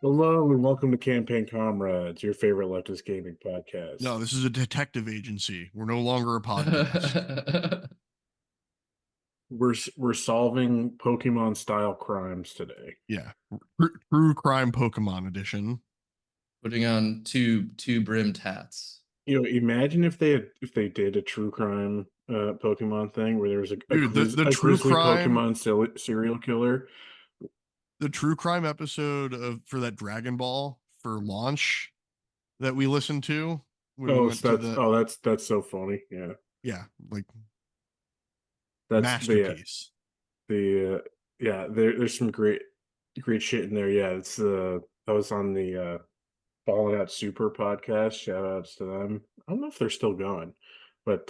Hello and welcome to Campaign Comrades, your favorite leftist gaming No, podcast. this is a detective agency. We're no longer a podcast. We're solving Pokemon style crimes today. Yeah. True crime Pokemon edition. Putting on two brimmed hats. Imagine if they did a true crime Pokemon thing where there was Dude, the a true grizzly crime Pokemon serial killer. the true crime episode of for that Dragon Ball for launch that we listened to when we Oh, went to the that's so funny. Yeah, yeah, like that's masterpiece. yeah. There's some great shit in there. Yeah, it's that was on the Falling Out Super podcast. Shout outs to them. I don't know if they're still going, but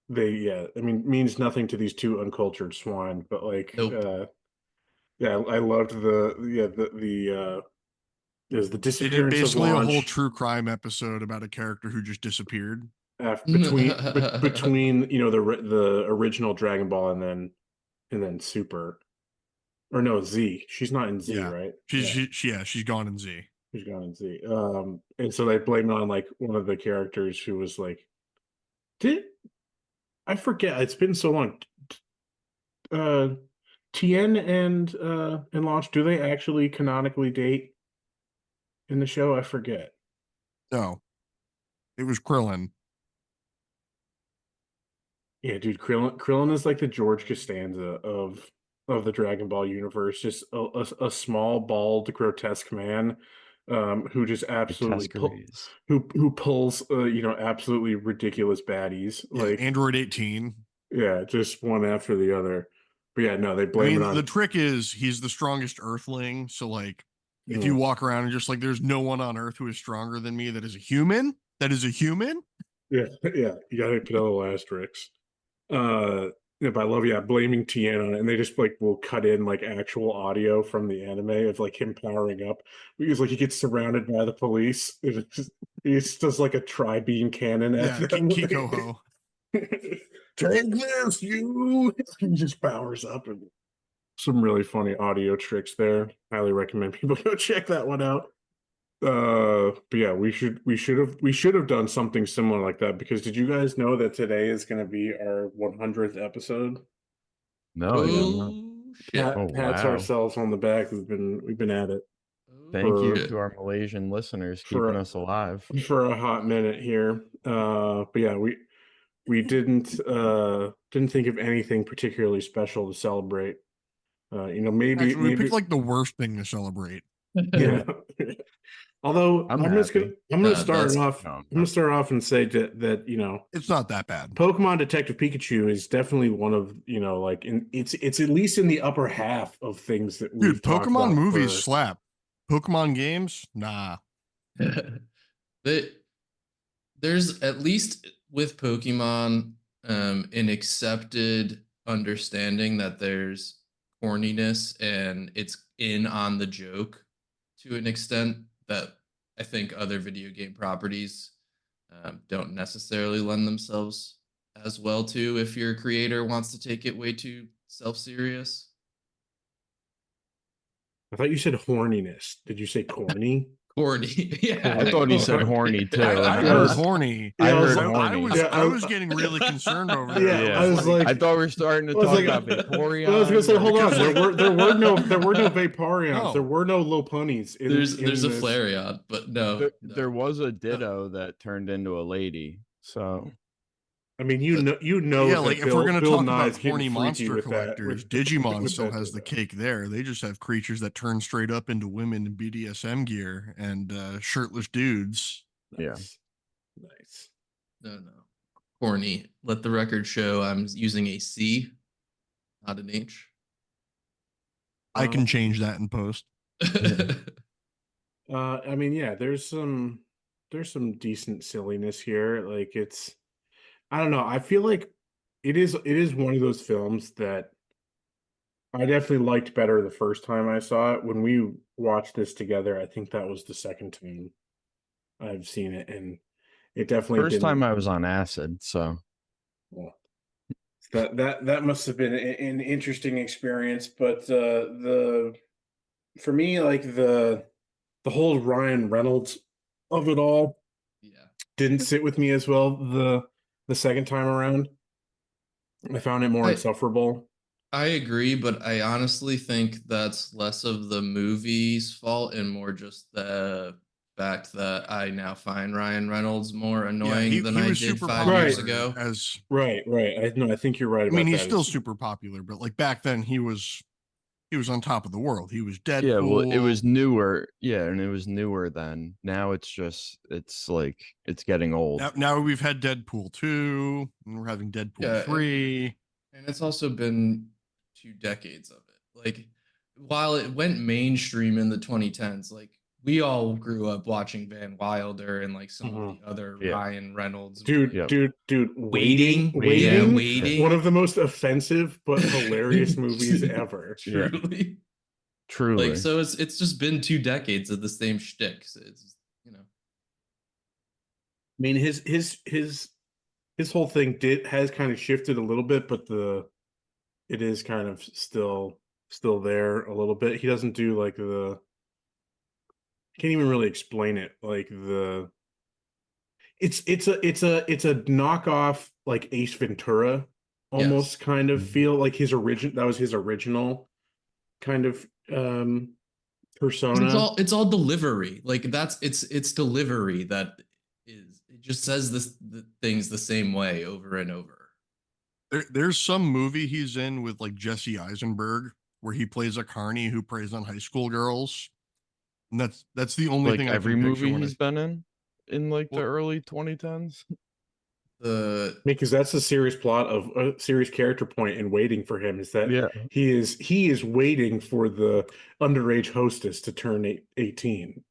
they I mean means nothing to these two uncultured swine, but like Nope. yeah, I loved the is the They did disappearance of basically a whole launch true crime episode about a character who just disappeared. between the original Dragon Ball and then Super, or no, Z. She's not in Z, Yeah. right? She's Yeah, she's gone in Z. she's gone in Z. And so they blame it on like one of the characters who was like, did I forget? It's been so long. Uh, Tien and Launch, do they actually canonically date in the show? I forget. No. It was Krillin. Yeah, dude, Krillin is like the George Costanza of the Dragon Ball universe, just a small, bald, grotesque man, who just absolutely Cascarees. who pulls absolutely ridiculous baddies, Yeah, like Android 18. yeah, just one after the other. But yeah, no, they I blame it mean, the on. trick is he's the strongest Earthling. So, like, if you Mm, walk around and just like, there's no one on Earth who is stronger than me that is a human, that is a human. yeah, yeah, you gotta put all the asterisks. But I love blaming Tien on it, and they just like will cut in like actual audio from the anime of like him powering up because like he gets surrounded by the police. He just does like a tri-beam cannon at Yeah, them. Kikoho. Take this, you! He just powers up, and some really funny audio tricks there. Highly recommend people go check that one out. But yeah, we should have done something similar like that, because did you guys know that today is going to be our 100th episode? No, I did not. Oh shit. Oh, Pats wow. ourselves on the back. We've been at it Thank Oh you for to shit. our Malaysian listeners keeping for us alive. for a hot minute here. But yeah, we didn't think of anything particularly special to celebrate. Actually, we picked Maybe like the worst thing to celebrate. yeah. Although I'm happy. I'm gonna start it That's off. No, I'm I'm gonna not. start off and say that It's not that bad. Pokemon Detective Pikachu is definitely one of, like it's at least in the upper half of things that we've Dude, talked Pokemon about movies for. slap. Pokemon games, nah. they, there's at least with Pokemon an accepted understanding that there's corniness and it's in on the joke to an extent that I think other video game properties don't necessarily lend themselves as well to if your creator wants to take it way too self-serious. I thought you said horniness. Did you say corny? Corny. I Yeah. thought he said Corny. horny too, I and Yeah, I heard was, horny. yeah, I I was, heard like- I horny. was yeah, I was getting really concerned over there. yeah, Yeah, I was like, I thought we were starting to I was talk like, about well, I was gonna Vaporeon. say, hold on. Because, like, There were no Vaporeons. There no. were no Lopunnies There's in a this. Flareon, but no, there no. was a Ditto that turned into a lady. So I mean, But you know Yeah, like that if we're gonna Bill talk about Nye's getting horny freaky monster with that collectors, Digimon with still that has the Ditto. cake there. They just have creatures that turn straight up into women in BDSM gear and shirtless dudes. yeah, Nice, nice. no. Corny. Let the record show I'm using a C, not an H. I can Um, change that in post. I mean, yeah, there's some decent silliness here. Like I don't know. I feel like it is one of those films that I definitely liked better the first time I saw it. When we watched this together, I think that was the second time I've seen it, and it definitely first time didn't. I was on acid. So Well, that must have been an interesting experience, but for me, like the whole Ryan Reynolds of it all Yeah. didn't sit with me as well the second time around. I found it more I insufferable. I agree, but I honestly think that's less of the movie's fault and more just the fact that I now find Ryan Reynolds more Yeah, annoying than he I was did super 5 years popular ago. as Right. I think you're right I mean, about he's that. still super popular, but like back then he was on top of the world. He was Yeah, well, it was Deadpool. newer. Yeah, and it was newer then. Now it's like it's getting old. Now we've had Deadpool 2, and we're having Deadpool Yeah, 3. and it's also been 2 decades of it. Like, while it went mainstream in the 2010s, like we all grew up watching Van Wilder and like some of Mhm. the other Yeah. Ryan Reynolds, Dude, like Yep. dude, Waiting, yeah, waiting. One Waiting. of the most offensive but hilarious movies ever. Yeah. Truly. Like, Truly. so it's just been 2 decades of the same shtick. So it's, you know. I mean, his whole thing has kind of shifted a little bit, but it is kind of still there a little bit. He doesn't do like I can't even really explain it. Like it's a knockoff like Ace Ventura Yes. almost kind of Mhm. feel like that was his original kind of It's persona. all delivery. Like it's delivery that is it just says the things the same way over and over. There's some movie he's in with like Jesse Eisenberg where he plays a carny who preys on high school girls, and that's the only Like thing I every can picture movie when I. he's been in like the Well, early 2010s. The Because that's the serious plot of a serious character point in waiting for him is that Yeah. he is waiting for the underage hostess to turn 18.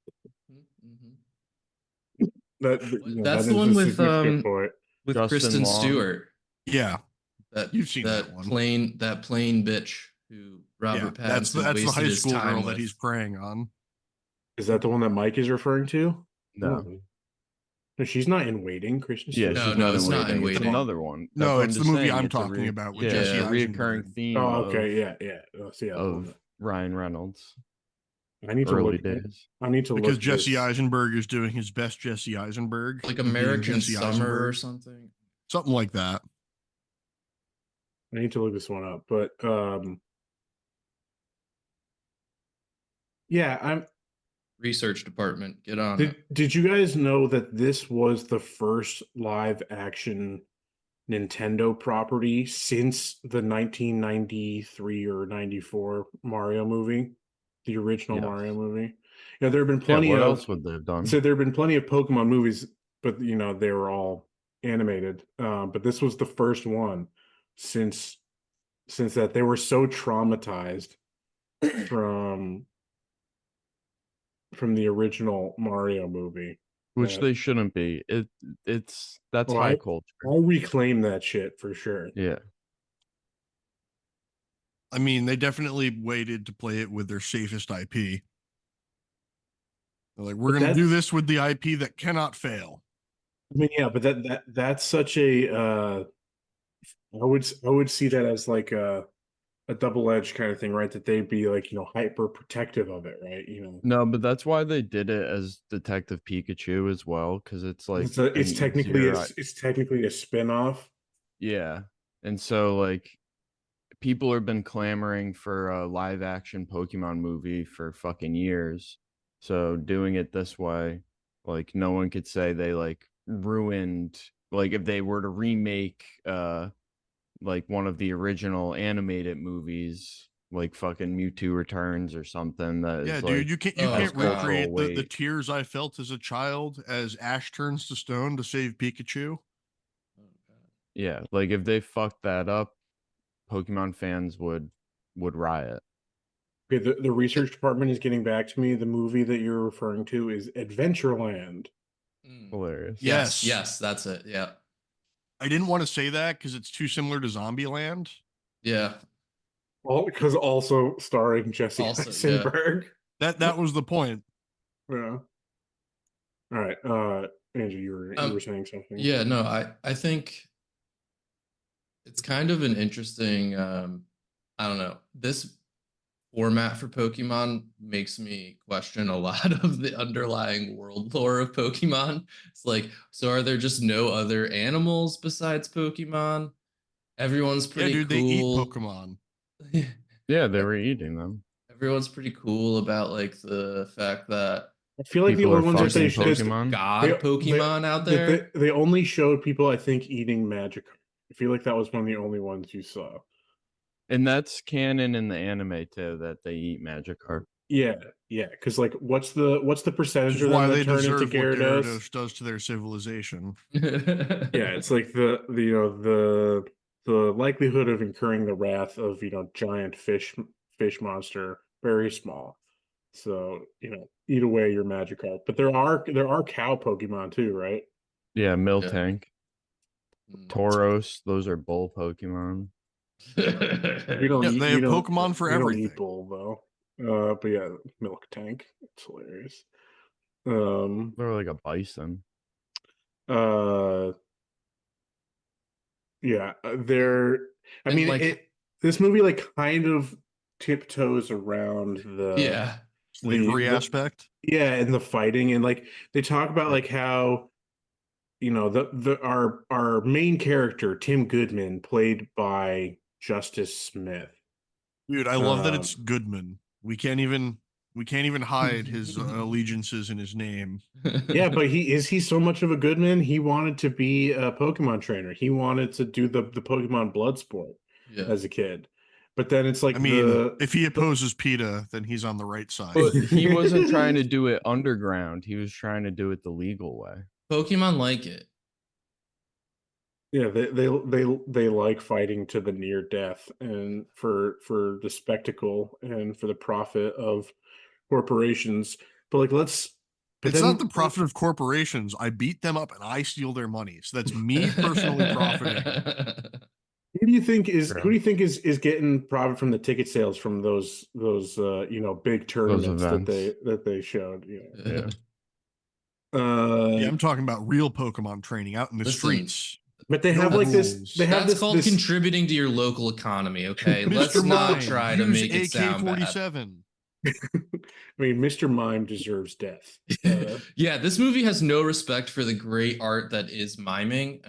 Mhm. That you know That's that the is a one significant point. with Justin Kristen Long. Stewart. yeah, That you've seen that one. that plain bitch who Yeah, Robert that's Pattinson the wasted high his school time girl that with. he's preying on. Is that the one that Mike is referring to? No. No, she's not in waiting. Christian Yeah, Stewart. No, she's no, not in it's not in waiting. It's Waiting. another one. That's No, what I'm it's the just movie saying. I'm It's a talking about with yeah, it's Jesse a Yeah. reoccurring Eisenberg. theme Oh, of okay, yeah. Oh, see, yeah, Ryan Reynolds I need to look. early days. I need to Because look Jesse this. Eisenberg is doing his best Jesse Eisenberg, Like of being American Jesse Summer or Eisenberg, something. something like that. I need to look this one up. But yeah, I'm. Research department, get on it. Did you guys know that this was the first live action Nintendo property since the 1993 or 94 Mario movie, the original Yes. Mario movie? You know, there have been Yeah, plenty what of else would they have done? so there have been plenty of Pokemon movies, but you know they were all animated. But this was the first one since that they were so traumatized from the original Mario movie Which that they shouldn't be. That's oh, high culture. I'll reclaim that shit for sure. Yeah. I mean, they definitely waited to play it with their safest IP. They're like, we're But going to do that's this with the IP that cannot fail. I mean, yeah, but that's such a I would see that as like a double-edged kind of thing, right? That they'd be like, you know, hyper protective of it, right? You know, No, but that's why they did it as Detective Pikachu as well, because it's like an easier. it's technically a spin-off. Yeah, and so like people have been clamoring for a live action Pokemon movie for fucking years. So doing it this way, like no one could say they like ruined like if they were to remake like one of the original animated movies like fucking Mewtwo Returns or something that Yeah, is dude, like you Oh has can't God. cultural recreate the weight. tears I felt as a child as Ash turns to stone to save Pikachu. Oh, God. Yeah, like if they fucked that up, Pokemon fans would riot. Okay, the It- research department is getting back to me. The movie that you're referring to is Adventureland. mm. Hilarious. Yes, Yes. yes, that's it. Yeah. I didn't want to say that because it's too similar to Zombieland. Yeah. All because also starring Jesse Also, yeah. Eisenberg. That was the point. Yeah. All right. Andrew, you were Um, saying something. yeah, no, I think it's kind of an interesting I don't know. This format for Pokemon makes me question a lot of the underlying world lore of Pokemon. It's like, so are there just no other animals besides Pokemon? Everyone's Yeah, pretty dude, they eat cool. Pokemon. Yeah, they were eating them. Everyone's pretty cool about like the fact that I feel like the People are only ones that there's they fucking there's Pokemon. god Pokemon out there. they only showed people, I think, eating Magikarp. I feel like that was one of the only ones you saw. And that's canon in the anime too, that they eat Magikarp. Yeah, yeah. Because like, what's the Which percentage is of them why that they turn into deserve what Gyarados? Gyarados does to their civilization. Yeah, it's like the the likelihood of incurring the wrath of giant fish monster very small. So eat away your Magikarp. But there are cow Pokemon too, right? Yeah, Yeah. Miltank, Mm. Tauros, those are bull Pokemon. We don't Yeah, eat they have Pokemon for we don't eat everything. bull though. But yeah, milk tank. It's hilarious. They're like a bison. Uh, yeah, they're. I And mean, like, this movie like kind of tiptoes around yeah. Slavery the aspect. yeah, and the fighting, and like they talk about Yeah. like how the our main character Tim Goodman, played by Justice Smith. Dude, I love that Um, it's Goodman. We can't even hide his allegiances in his name. Yeah, but he so much of a good man. He wanted to be a Pokemon trainer. He wanted to do the Pokemon blood sport Yeah. as a kid. But then it's like I mean, if he opposes PETA, then he's on the right side. But he wasn't trying to do it underground. He was trying to do it the legal way. Pokemon like it. Yeah, they like fighting to the near death, and for the spectacle and for the profit of corporations. But like but It's not then the profit of corporations. I beat them up and I steal their money. So that's me personally profiting. who do you think is getting profit from the ticket sales from those big tournaments that events. they showed? Yeah. Yeah, Uh, I'm talking about real Pokemon training out in the Listen, streets. but they No have like this. They rules. have that's this called this. contributing to your local economy, okay? Let's Mr. not Mime, try to use make it sound bad. AK-47. I mean, Mr. Mime deserves death. Yeah, this movie has no respect for the great art that is miming.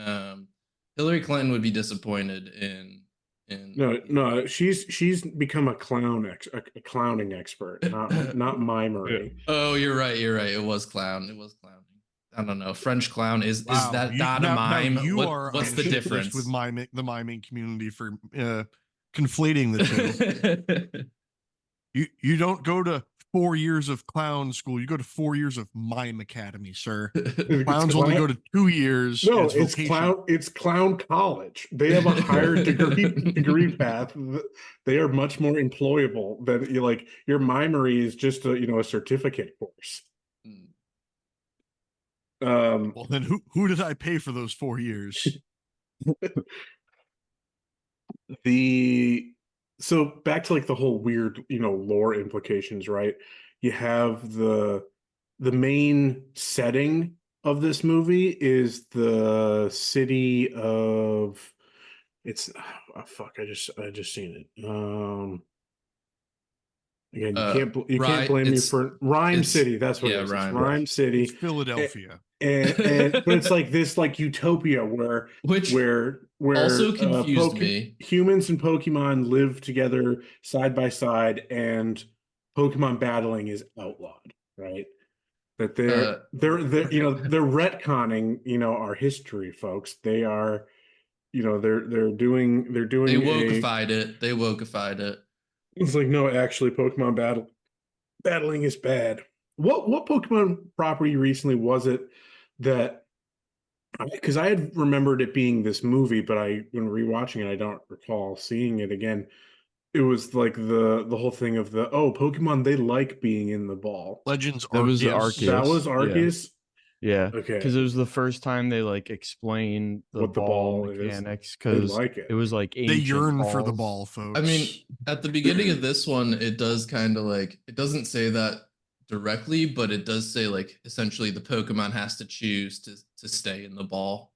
Hillary Clinton would be disappointed in No, she's become a a clowning expert, not mimery. Oh, you're right. You're right. It was clown. It was clowning. I don't know. French clown is Wow. that not a Now mime? you are What's on the a shit list difference? with the miming community for conflating the two. You don't go to 4 years of clown school. You go to 4 years of mime academy, sir. It's Clowns only go to 2 years, and No, it's vocation. it's clown college. They have a higher degree path. They are much more employable than your mimery is just a certificate course. Well, then who did I pay for those 4 years? the So back to like the whole weird lore implications, right? You have the main setting of this movie is the city of it's fuck, I just seen it. Again, you can't blame me for Rhyme it's City. That's what it yeah, is. It's rhyme. Rhyme City. It's Philadelphia. And but it's like this utopia where Which also confused me. humans and Pokemon live together side by side, and Pokemon battling is outlawed, right? That they're retconning our history, folks. They are they're doing They a wokeified it. They wokeified it. it's like, no, actually Pokemon battling is bad. What Pokemon property recently was it that, because I had remembered it being this movie, but when rewatching it, I don't recall seeing it again. It was like the whole thing of Pokemon, they like being in the ball. Legends That was Arceus. That was Arceus. Arceus. Yeah. Okay. Because it was the first time they like explained the What the ball ball is. mechanics. They Because like it. it was like They ancient yearn for the balls. ball, folks. I mean, at the beginning of this one, it does kind of like, it doesn't say that directly, but it does say like essentially the Pokemon has to choose to stay in the ball.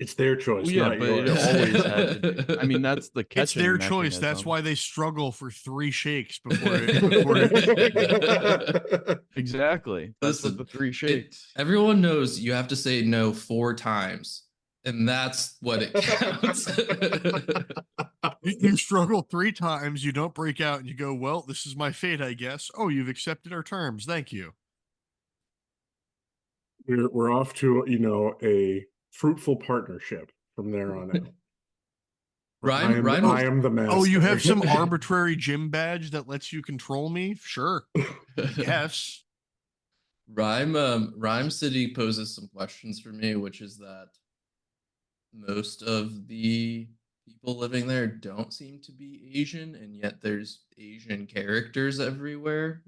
It's their choice, Well, yeah, not but yours. it always had to be. I mean, that's the catching It's their choice. That's mechanism. why they struggle for 3 shakes before Exactly. That's Listen, the 3 shakes. everyone knows you have to say no 4 times, and that's what it counts. You struggle 3 times, you don't break out, and you go, well, this is my fate, I guess. Oh, you've accepted our terms. Thank you. We're off to, a fruitful partnership from there on out. I Rhyme am the master. Oh, you have some arbitrary gym badge that lets you control me? Sure. Yes. Rhyme City poses some questions for me, which is that most of the people living there don't seem to be Asian, and yet there's Asian characters everywhere.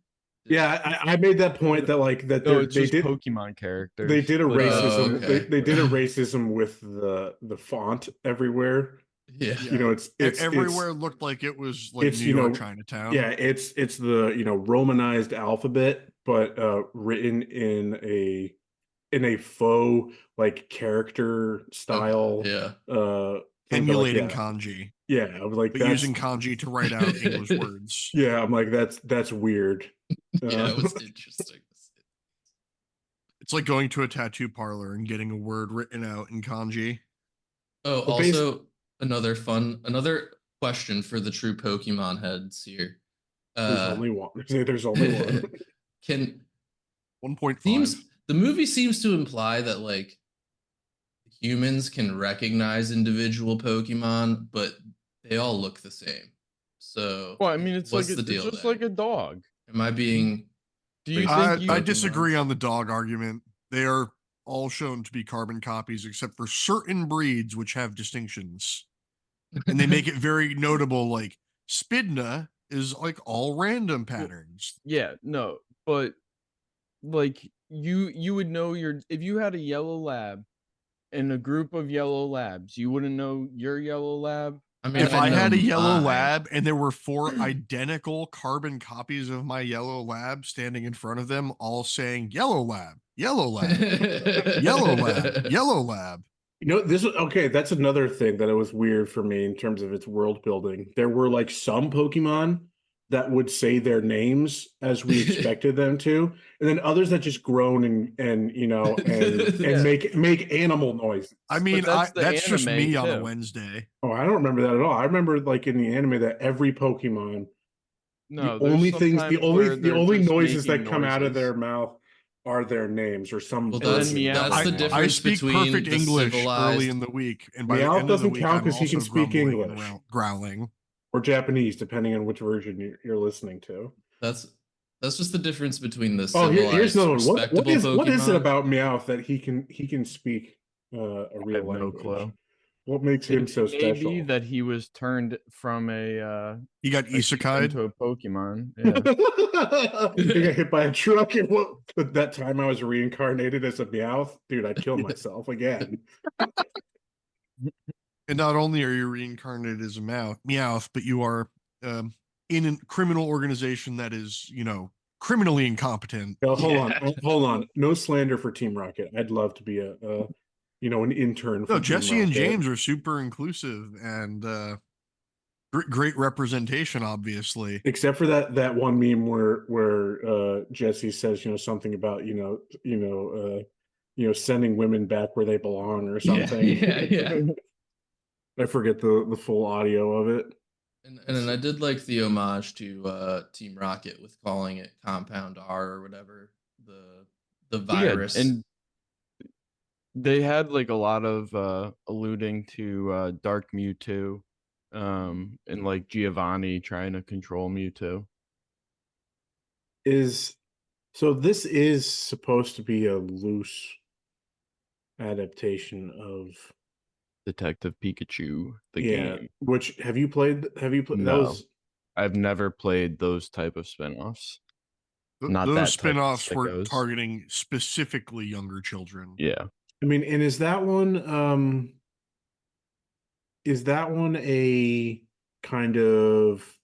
Yeah, I made that point that like that No, it's they just did Pokemon characters. they did a Like, racism okay. they did a racism with the font everywhere. Yeah. It's everywhere looked like it was like it's, New York Chinatown. yeah, it's the romanized alphabet, but written in a faux like character style Yeah. thing, but, like, Emulating yeah. kanji, Yeah, I was like, but that's using kanji to write out English words. yeah, I'm like, that's weird. Yeah, it was interesting. It's like going to a tattoo parlor and getting a word written out in kanji. Oh, Well, also another question for the true Pokemon heads here. There's only one. There's only one. Can 1.5. the movie seems to imply that like humans can recognize individual Pokemon, but they all look the same. So, well, I mean, it's what's like the it's deal just there? like a dog. Am I being? Do you racist think to you? I Pokemon? disagree on the dog argument. They are all shown to be carbon copies, except for certain breeds which have distinctions, and they make it very notable. Like Spidna is like all random patterns. Yeah, no, but like you would know if you had a yellow lab and a group of yellow labs, you wouldn't know your yellow lab. I mean, If I know had a yellow mine. lab and there were 4 identical carbon copies of my yellow lab standing in front of them, all saying yellow lab, yellow lab, yellow lab, yellow lab. Okay, that's another thing that it was weird for me in terms of its world building. There were like some Pokemon that would say their names as we expected them to, and then others that just groan and Yeah. make animal noises. I mean, that's the that's just anime, me on a too. Wednesday. Oh, I don't remember that at all. I remember like in the anime that every Pokemon, No, there's sometimes the where they're only just noises that making come out of noises. their mouth are their names or some Well, And then version. Meow. that's the I I difference speak between perfect the English early civilized. in the week, and by the Meowth end of the doesn't week, count I'm because he also can speak grumbling and English growling. or Japanese, depending on which version you're listening to. That's just the difference between the Oh, here's civilized, another one. respectable What is it Pokemon. about Meowth that he can speak a I real have no language? clue. What makes him so It may be special? that he was turned from He got a human isekai'd. to a Pokemon. Yeah. He got hit by a truck, and that time I was reincarnated as a Meowth, dude, I'd kill myself again. And not only are you reincarnated as a Meowth, but you are in a criminal organization that is, criminally incompetent. Now, hold on. No slander for Team Rocket. I'd love to be an intern for No, Team Jesse and Rocket. James are super inclusive and great representation, obviously. Except for that one meme where Jesse says something about sending women back where they belong or something. Yeah. I forget the full audio of it. And then I did like the homage to Team Rocket with calling it Compound R or whatever the virus. Yeah, and they had like a lot of alluding to Dark Mewtwo, and like Giovanni trying to control Mewtwo. So this is supposed to be a loose adaptation of Detective Pikachu, the yeah. game. Which have you played? That No. was I've never played those type of spin-offs. Not that Those type of spin-offs were sickos. targeting specifically younger children. Yeah. I mean, and is that one a kind of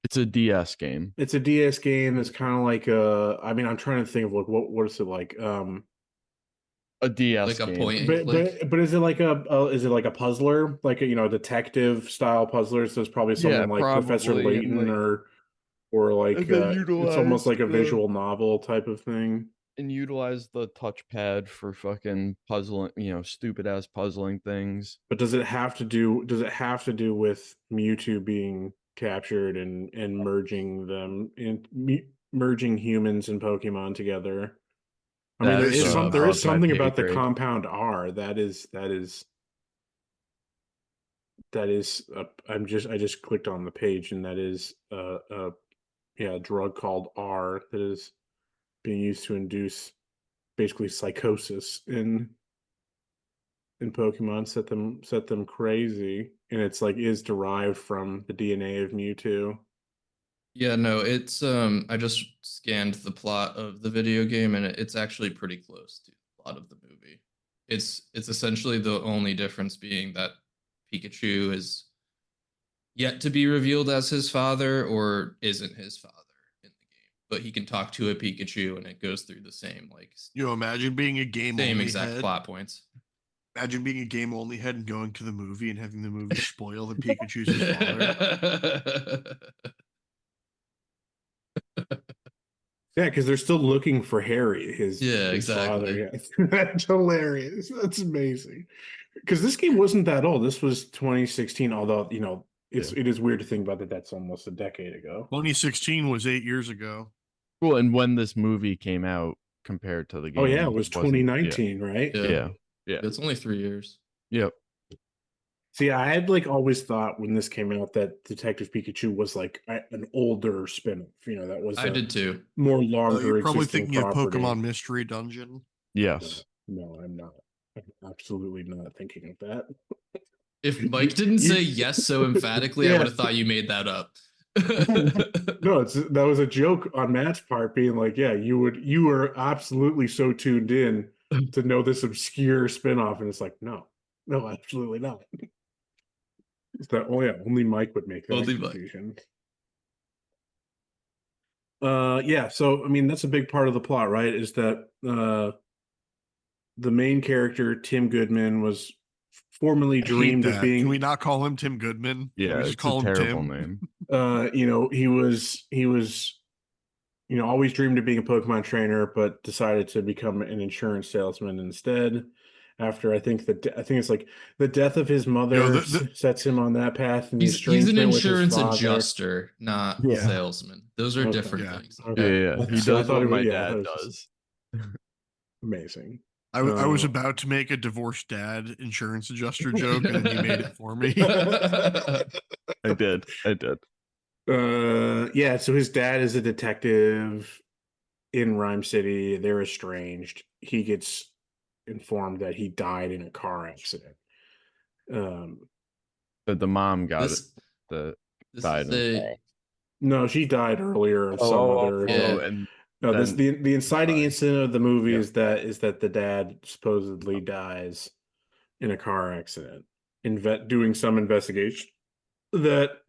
It's a DS game. it's a DS game that's kind of like I mean, I'm trying to think of like what is it like A DS like a game. point and But click. is it like a puzzler, like a, detective style puzzler? So it's probably Yeah, someone like Professor probably, and Layton like or like they it's almost utilize like a the visual novel type of thing. and utilize the touchpad for fucking puzzling, stupid ass puzzling things. But does it have to do? Does it have to do with Mewtwo being captured and merging them merging humans and Pokemon together? I mean, That's there is Above my something pay about the grade. compound R I just clicked on the page, and that is a drug called R that is being used to induce basically psychosis in Pokemon, set them crazy, and it's like is derived from the DNA of Mewtwo. Yeah, no, it's I just scanned the plot of the video game and it's actually pretty close to the plot of the movie. It's essentially the only difference being that Pikachu is yet to be revealed as his father or isn't his father in the game. But he can talk to a Pikachu and it goes through the same imagine being a game same only exact head. plot points. Imagine being a game only head and going to the movie and having the movie spoil that Pikachu's his father. Yeah, because they're still looking for Harry, Yeah, his father. exactly. Yeah, that's hilarious. That's amazing. Because this game wasn't that old. This was 2016. Although it is weird to think about that. That's almost a decade ago. 2016 was 8 years ago. Well, and when this movie came out compared to the Oh yeah, game, it was wasn't. 2019, right? Yeah. Yeah. It's only 3 years. Yep. See, I had like always thought when this came out that Detective Pikachu was like an older spin-off. That was I a did too. more You're longer probably existing thinking of property. Pokemon Mystery Dungeon. Yes. No, I'm not. I'm absolutely not thinking of that. If Mike didn't You- say yes so emphatically, I Yeah. would have thought you made that up. No, that was a joke on Matt's part, being like, yeah, you were absolutely so tuned in to know this obscure spinoff, and it's like, no, absolutely not. It's that only Mike would make that Only Mike. confusion. Yeah, so I mean that's a big part of the plot, right? Is that the main character, Tim Goodman, was formerly I hate dreamed of that. being Can we not call him Tim Goodman? Can Yeah, we just it's call a him terrible Tim? name. he was always dreamed of being a Pokemon trainer, but decided to become an insurance salesman instead. After I think it's like the death of his mother sets him on that path, and the He's an estrangement with his insurance father. adjuster, not Yeah. salesman. Those are Okay. different Yeah. things. Okay. Yeah. He See, I does thought what it was- my yeah, I thought dad it was does. amazing. I was about to make a divorced dad insurance adjuster joke, and then you made it for me. I did. Yeah, so his dad is a detective in Rhyme City. They're estranged. He gets informed that he died in a car accident. But the mom got This the this died is in a fall. No, she died earlier of some other. Yeah. And No, then the inciting incident of the movie Yeah. is that the dad supposedly dies in a car accident. Doing some investigation that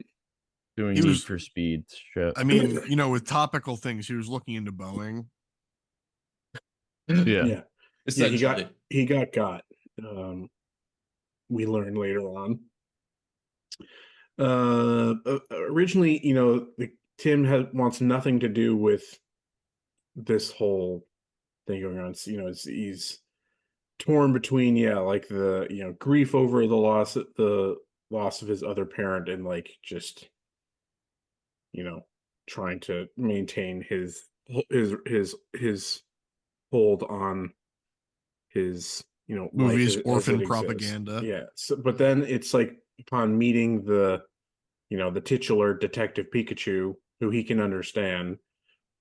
doing He Need was- for Speed shit. I mean, with topical things, he was looking into Boeing. Yeah. essentially. he got. We learn later on. Originally, Tim wants nothing to do with this whole thing going on. He's torn between like the grief over the loss of his other parent, and like just trying to maintain his hold on his life Movies, as orphan it exists. propaganda. Yeah. So, but then it's like upon meeting the titular Detective Pikachu, who he can understand,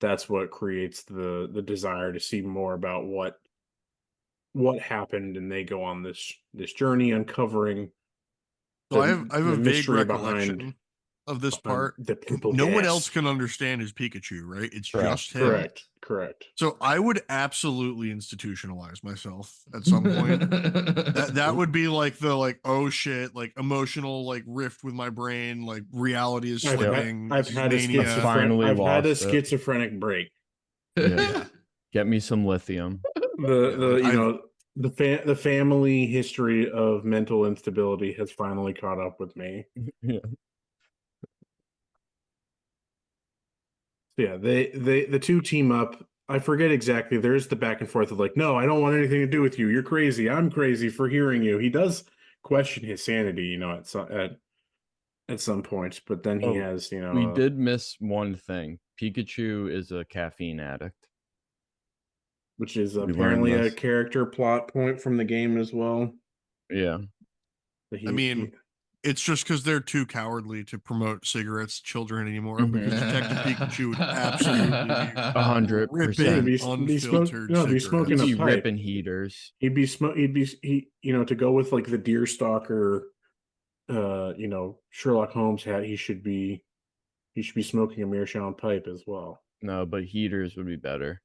that's what creates the desire to see more about what happened, and they go on this journey uncovering So I have a the vague mystery recollection of this part. the purple No one gas. else can understand his Pikachu, right? It's Correct. just him. Correct. So I would absolutely institutionalize myself at some point. That would be like the oh shit, like emotional rift with my brain, like reality is slipping. I've had mania. Finally I've had a lost it. schizophrenic break. Yeah. Get me some lithium. The the family history of mental instability has finally caught up with me. Yeah. Yeah, the two team up. I forget exactly. There's the back and forth of like, no, I don't want anything to do with you. You're crazy. I'm crazy for hearing you. He does question his sanity, you know, at some points, but then he Oh, has, you know, we did miss one thing. Pikachu is a caffeine addict. which is We learned apparently a this. character plot point from the game as well. Yeah. That I mean, it's just because they're too cowardly to promote cigarettes to children anymore. Mhm. Because Detective Pikachu would absolutely be 100%. ripping be unfiltered be smoking cigarettes. a He'd be pipe. ripping heaters. He'd be you know, to go with like the deerstalker, you know, Sherlock Holmes hat. He should be smoking a meerschaum pipe as well. No, but heaters would be better.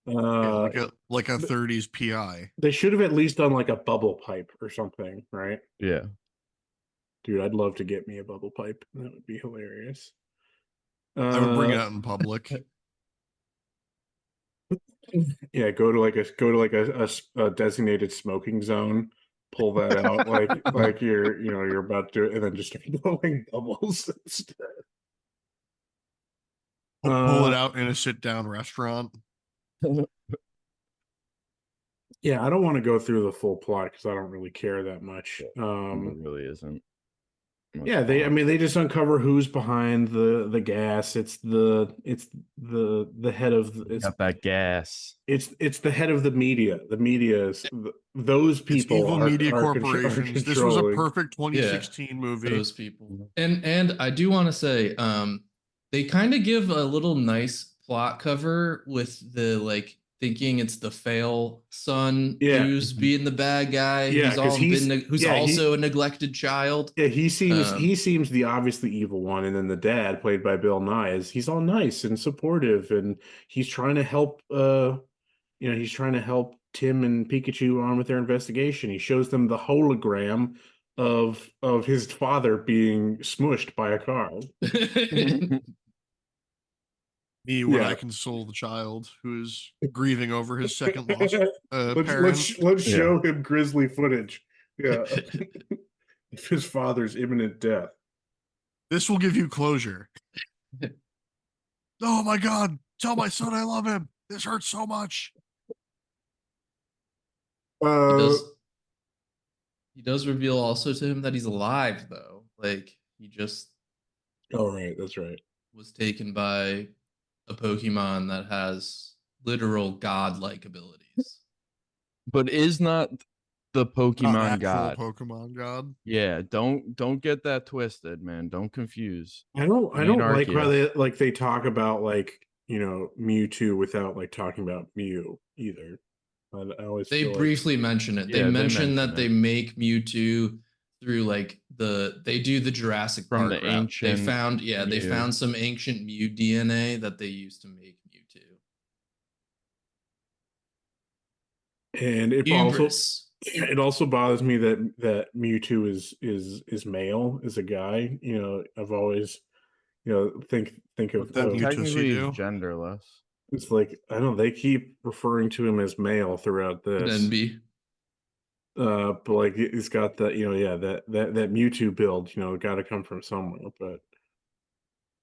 Yeah, Uh, like a 30s PI. they should have at least done like a bubble pipe or something, right? Yeah. Dude, I'd love to get me a bubble pipe. That would be hilarious. I would bring it out in public. Yeah, go to like a designated smoking zone, pull that out like you're about to, and then just start blowing bubbles instead. Pull it out in a sit-down restaurant. Yeah, I don't want to go through the full plot because I don't really care that much. It really isn't. much Yeah, I plot. mean they just uncover who's behind the gas. It's the head of Got that gas. it's the head of the media. The media is those It's people evil media are corporations. This was a controlling. perfect 2016 movie. Those people. And I do want to say, they kind of give a little nice plot cover with the like thinking it's the fail son Yeah. who's being the bad guy, Yeah, who's 'cause all he's- been who's yeah, also a neglected child. Yeah, he Um, seems the obviously evil one, and then the dad, played by Bill Nye, he's all nice and supportive, and he's trying to help. You know, he's trying to help Tim and Pikachu on with their investigation. He shows them the hologram of his father being smushed by a car. Me when Yeah. I console the child who is grieving over his second lost parent. Let's show him grisly footage. Yeah, of his father's imminent death. This will give you closure. Oh my god, tell my son I love him. This hurts so much. he Uh, does reveal also to him that he's alive though. Like he just oh right, that's right. was taken by a Pokemon that has literal godlike abilities. But is not the Not Pokemon actual god. Pokemon god. Yeah, don't get that twisted, man. Don't confuse. I don't Me and like how Arceus. they talk about like, you know, Mewtwo without like talking about Mew either. I always They feel briefly mention it. Yeah, They they mention mention that they it. make Mewtwo through like they do the Jurassic From Park the route. They ancient found they Mew. found some ancient Mew DNA that they used to make Mewtwo. like, and Hubris. it also bothers me that Mewtwo is male, is a guy. You know, I've always, you know, think What of that Well, Mewtwo technically he's do? genderless. it's like I don't know, they keep referring to him as male throughout Could this. NB. But like he's got that, you know, yeah, that Mewtwo build, you know, got to come from somewhere. But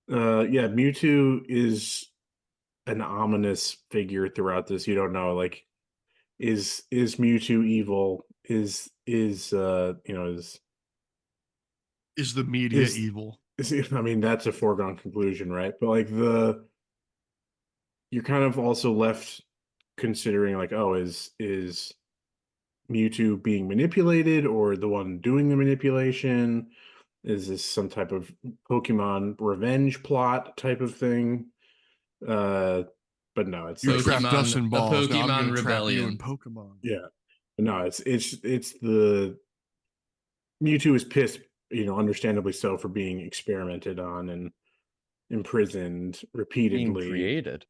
yeah, Mewtwo is an ominous figure throughout this. You don't know, like, is Mewtwo evil? Is you know, Is the media is evil? I mean, that's a foregone conclusion, right? But like you're kind of also left considering like, oh, is Mewtwo being manipulated or the one doing the manipulation? Is this some type of Pokemon revenge plot type of thing? But no, it's You like, trapped us in balls. Now I'm Pokemon going to trap you in rebellion. Pokemon. yeah, no, it's the Mewtwo is pissed, you know, understandably so, for being experimented on and imprisoned Being repeatedly. created.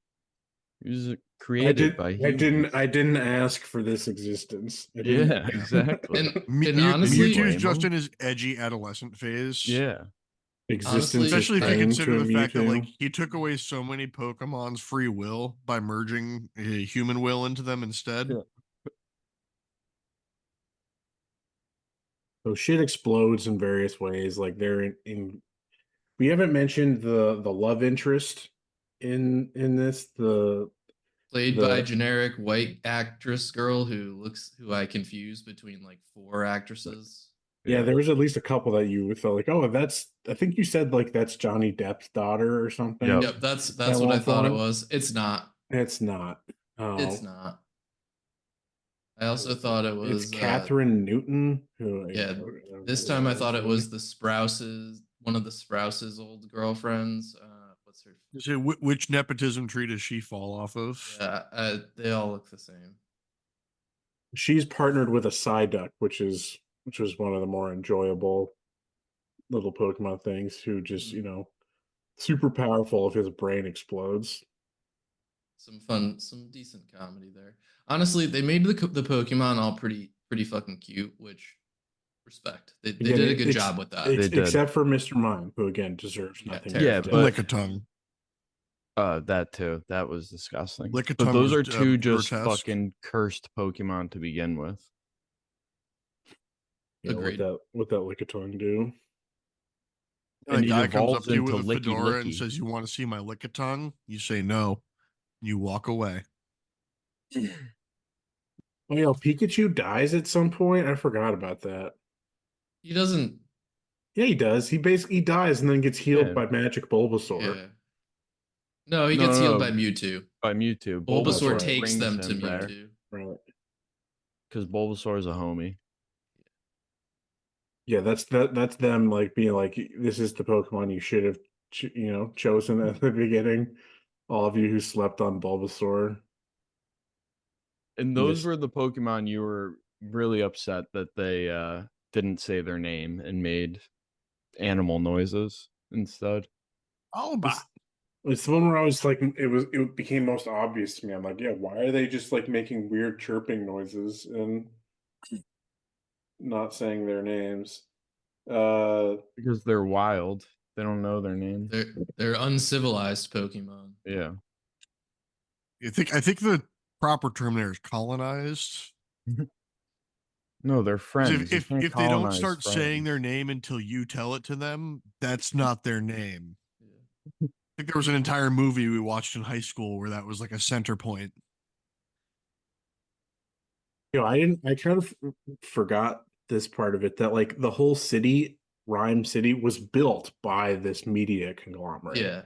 He was created by humans. I didn't ask for this existence. I didn't, Yeah, exactly. And honestly, Mewtwo's blame just him? in his edgy adolescent phase. Yeah. existence is Especially if you pain consider to the fact that like Mewtwo. he took away so many Pokemon's free will by merging a human will into them instead. Yeah. So shit explodes in various ways. Like they're in we haven't mentioned the love interest in this. Played by The generic white actress girl who I confuse between like four actresses. Yeah, there was at least a couple that you felt like, oh, that's. I think you said like that's Johnny Depp's daughter or something. Yep. Yep, that's At what I one thought it point. was. It's not. It's not. It's Oh, not. I also thought it it's was Catherine Newton. Who? yeah, this time I thought it was the Sprouses, one of the Sprouses old girlfriends. What's her? You say, which nepotism tree does she fall off of? Yeah, they all look the same. She's partnered with a Psyduck, which was one of the more enjoyable little Pokemon things. Who just super powerful if his brain explodes. Some fun, some decent comedy there. Honestly, they made the Pokemon all pretty fucking cute, which respect. They Again, did a good job with that. They did. except for Mr. Mime, who again deserves Yeah, nothing. Yeah, but but- Lick a tongue. That too. That was disgusting. Lickitung But those was, are two just grotesque. fucking cursed Pokemon to begin with. Agreed. What that Lickitung do? And And a it guy comes up evolves to you with into a Licky fedora and Licky. says, "You want to see my lickitung?" You say no. You walk away. Oh yeah, Pikachu dies at some point. I forgot about that. He doesn't. Yeah, he does. He basically dies and then gets healed Yeah. by Magic Bulbasaur. Yeah. No, he No, gets healed no. by Mewtwo. By Mewtwo. Bulbasaur right. takes brings them to him there Mewtwo. Right. because Bulbasaur is a homie. Yeah, that's them like being like, this is the Pokemon you should have chosen at the beginning. All of you who slept on Bulbasaur. And those Miss- were the Pokemon you were really upset that they didn't say their name and made animal noises instead. It's the one where I was like, it became most obvious to me. I'm like, yeah, why are they just like making weird chirping noises and not saying their names? Because they're wild. They don't know their name. They're uncivilized Pokemon. Yeah. I think the proper term there is colonized. No, they're 'Cause friends. If You can't they don't colonize start saying friends. their name until you tell it to them, that's not their name. Yeah. I think there was an entire movie we watched in high school where that was like a center point. I kind of forgot this part of it, that like the whole city, Rhyme City, was built by this media conglomerate. Yeah.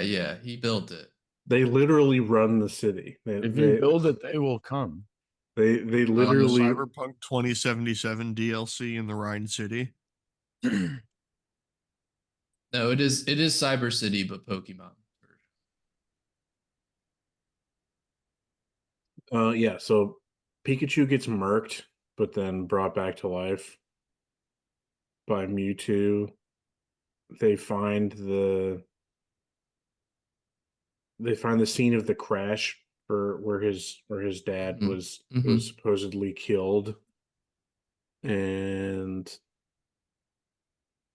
Yeah. He built it. They literally run the city. If you build it, they will come. They On the literally Cyberpunk 2077 DLC in the Rhine City. No, it is Cyber City, but Pokemon version. yeah, so Pikachu gets murked, but then brought back to life by Mewtwo. They find the scene of the crash for where his dad Mhm. was Mhm. supposedly killed, and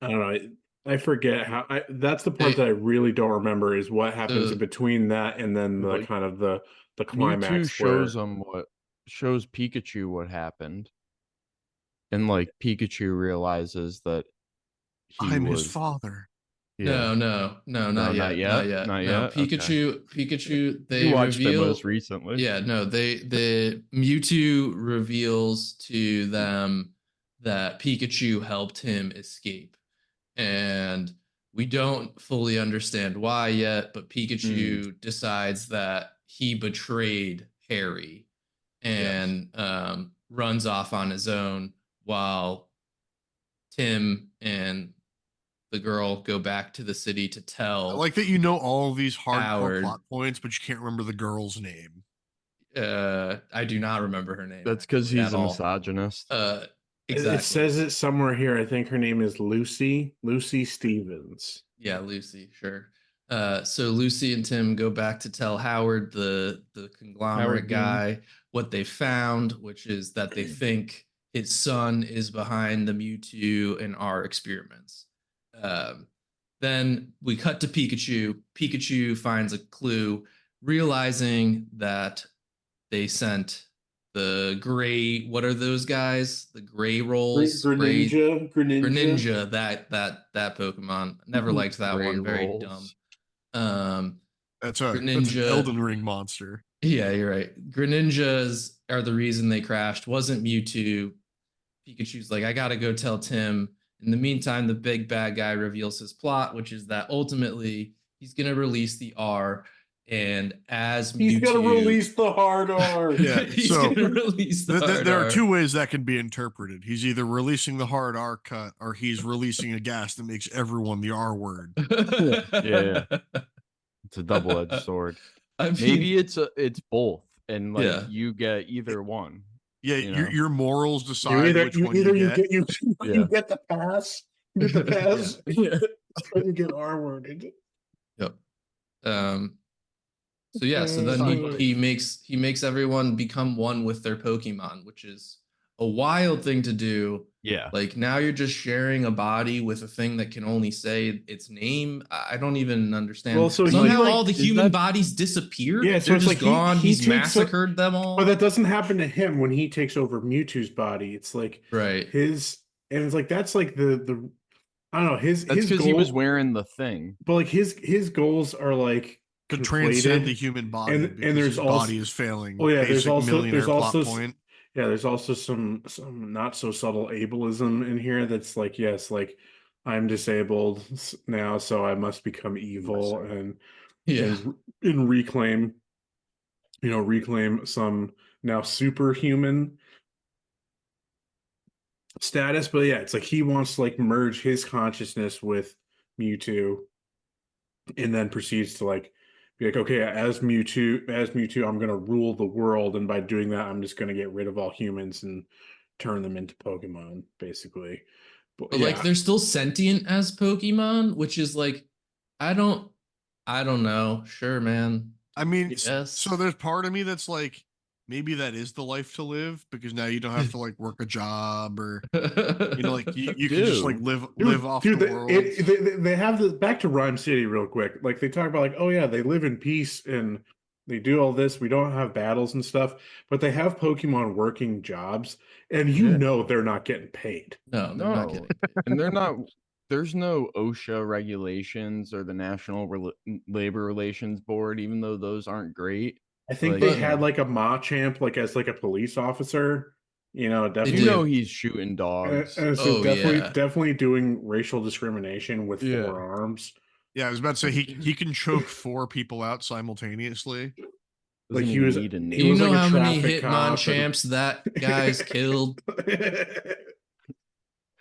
I don't know. I forget how. That's the part that I really don't remember is what happens in between that and then the Like, kind of the Mewtwo climax shows where them shows Pikachu what happened. And like Pikachu realizes that I'm his father. Yeah. No, not No, yet. not yet. Not No, yet? Okay. Pikachu, they You watched reveal it most recently. Yeah, no, the Mewtwo reveals to them that Pikachu helped him escape. And we don't fully understand why yet, but Pikachu decides that he betrayed Harry and runs off on his own while Tim and the girl go back to the city to tell. I like that you know all of these hardcore Howard. plot points, but you can't remember the girl's name. I do not remember her name. That's because actually, he's at a all. misogynist. Exactly. it says it somewhere here. I think her name is Lucy Stevens. Yeah, Lucy, sure. So Lucy and Tim go back to tell Howard, the conglomerate Howard Dean. guy, what they found, which is that they think his son is behind the Mewtwo and our experiments. Then we cut to Pikachu. Pikachu finds a clue, realizing that they sent the gray. What are those guys? The gray rolls. Gray Greninja. That Pokemon. Never liked that Gray one. Very rolls. dumb. Um, That's an Greninja. Elden Ring monster. Yeah, you're right. Greninjas are the reason they crashed. Wasn't Mewtwo. Pikachu's like, I gotta go tell Tim. In the meantime, the big bad guy reveals his plot, which is that ultimately he's gonna release the R, and as He's Mewtwo, gonna release the hard R. Yeah, he's so gonna release the hard there are R. two ways that can be interpreted. He's either releasing the hard R cut, or he's releasing a gas that makes everyone the R word. Yeah. It's a double-edged sword. I mean, Maybe it's both, and like Yeah. you get either one. Yeah, You know? your morals You decide either which you one either you you get. get you Yeah. get the pass, you get the pass, Yeah. or you get R worded. Yep. So yeah, so then he makes everyone become one with their Pokemon, which is a wild thing to do. Yeah. Like now you're just sharing a body with a thing that can only say its name. I don't even understand. Well, so he, somehow like- all the is human that- bodies disappeared. Yeah, so They're it's just like gone. he He's takes massacred them all. But that doesn't happen to him when he takes over Mewtwo's body. It's like Right. his, and it's like that's like the I don't know his That's because goal, he was wearing the thing. but like his goals are like To transcend the conflated. human body, And because there's his also- body is failing. Oh yeah, there's Basic also millionaire plot s- point. yeah, there's also some not so subtle ableism in here that's like, yes, like I'm disabled now, so I must become evil and Yeah. and reclaim some now superhuman status. But yeah, it's like he wants to like merge his consciousness with Mewtwo, and then proceeds to like be like, okay, as Mewtwo, I'm gonna rule the world, and by doing that, I'm just gonna get rid of all humans and turn them into Pokemon, basically. But like they're still sentient as Pokemon, which is like, I don't know. Sure, man. I mean, Yes. so there's part of me that's like, maybe that is the life to live, because now you don't have to like work a job, or like you can just like live off the world. They have the back to Rhyme City real quick. Like they talk about like, oh yeah, they live in peace and they do all this. We don't have battles and stuff, but they have Pokemon working jobs, and Yeah. they're not getting paid. No, they're not No. getting And they're not. There's no OSHA regulations or the National Labor Relations Board, even though those aren't great. I think Like, they had like a Machamp like as like a police officer. Definitely. you know he's shooting dogs. So Oh, yeah. definitely doing racial discrimination with Yeah. 4 arms. Yeah, I was about to say he can choke 4 people out simultaneously. Like Doesn't he even was- need a he Do you was know like a how many traffic cop and- Hitmonchamps that guy's killed?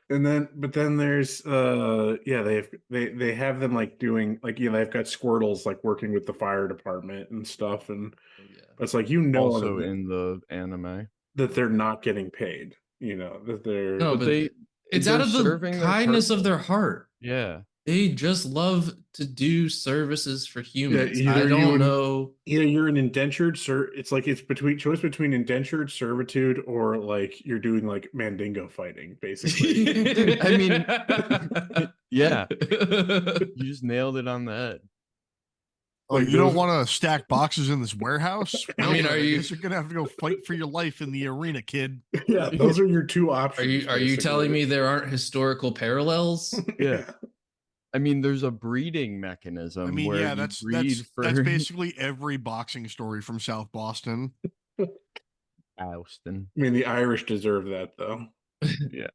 And then, but then there's they have them like doing like they've got Squirtles like working with the fire department and stuff, and Oh, yeah. it's like Also in the anime. that they're not getting paid. That they're No, But but it's out they're of the serving their kindness of purpose. their heart. Yeah. They just love to do services for humans. either I you don't and- know. either you're an indentured it's like it's choice between indentured servitude or like you're doing like Mandingo fighting, basically. I mean, yeah. You just nailed it on the head. Oh, Like you don't those- want to stack boxes in this warehouse? I mean, Well, are you- guess you're gonna have to go fight for your life in the arena, kid? Yeah, those are your 2 Are options. you telling me basically. there aren't historical parallels? Yeah. I mean, there's a breeding mechanism I mean, where yeah, you that's breed for that's basically every boxing story from South Boston. Austin. I mean, the Irish deserve that though. Yeah.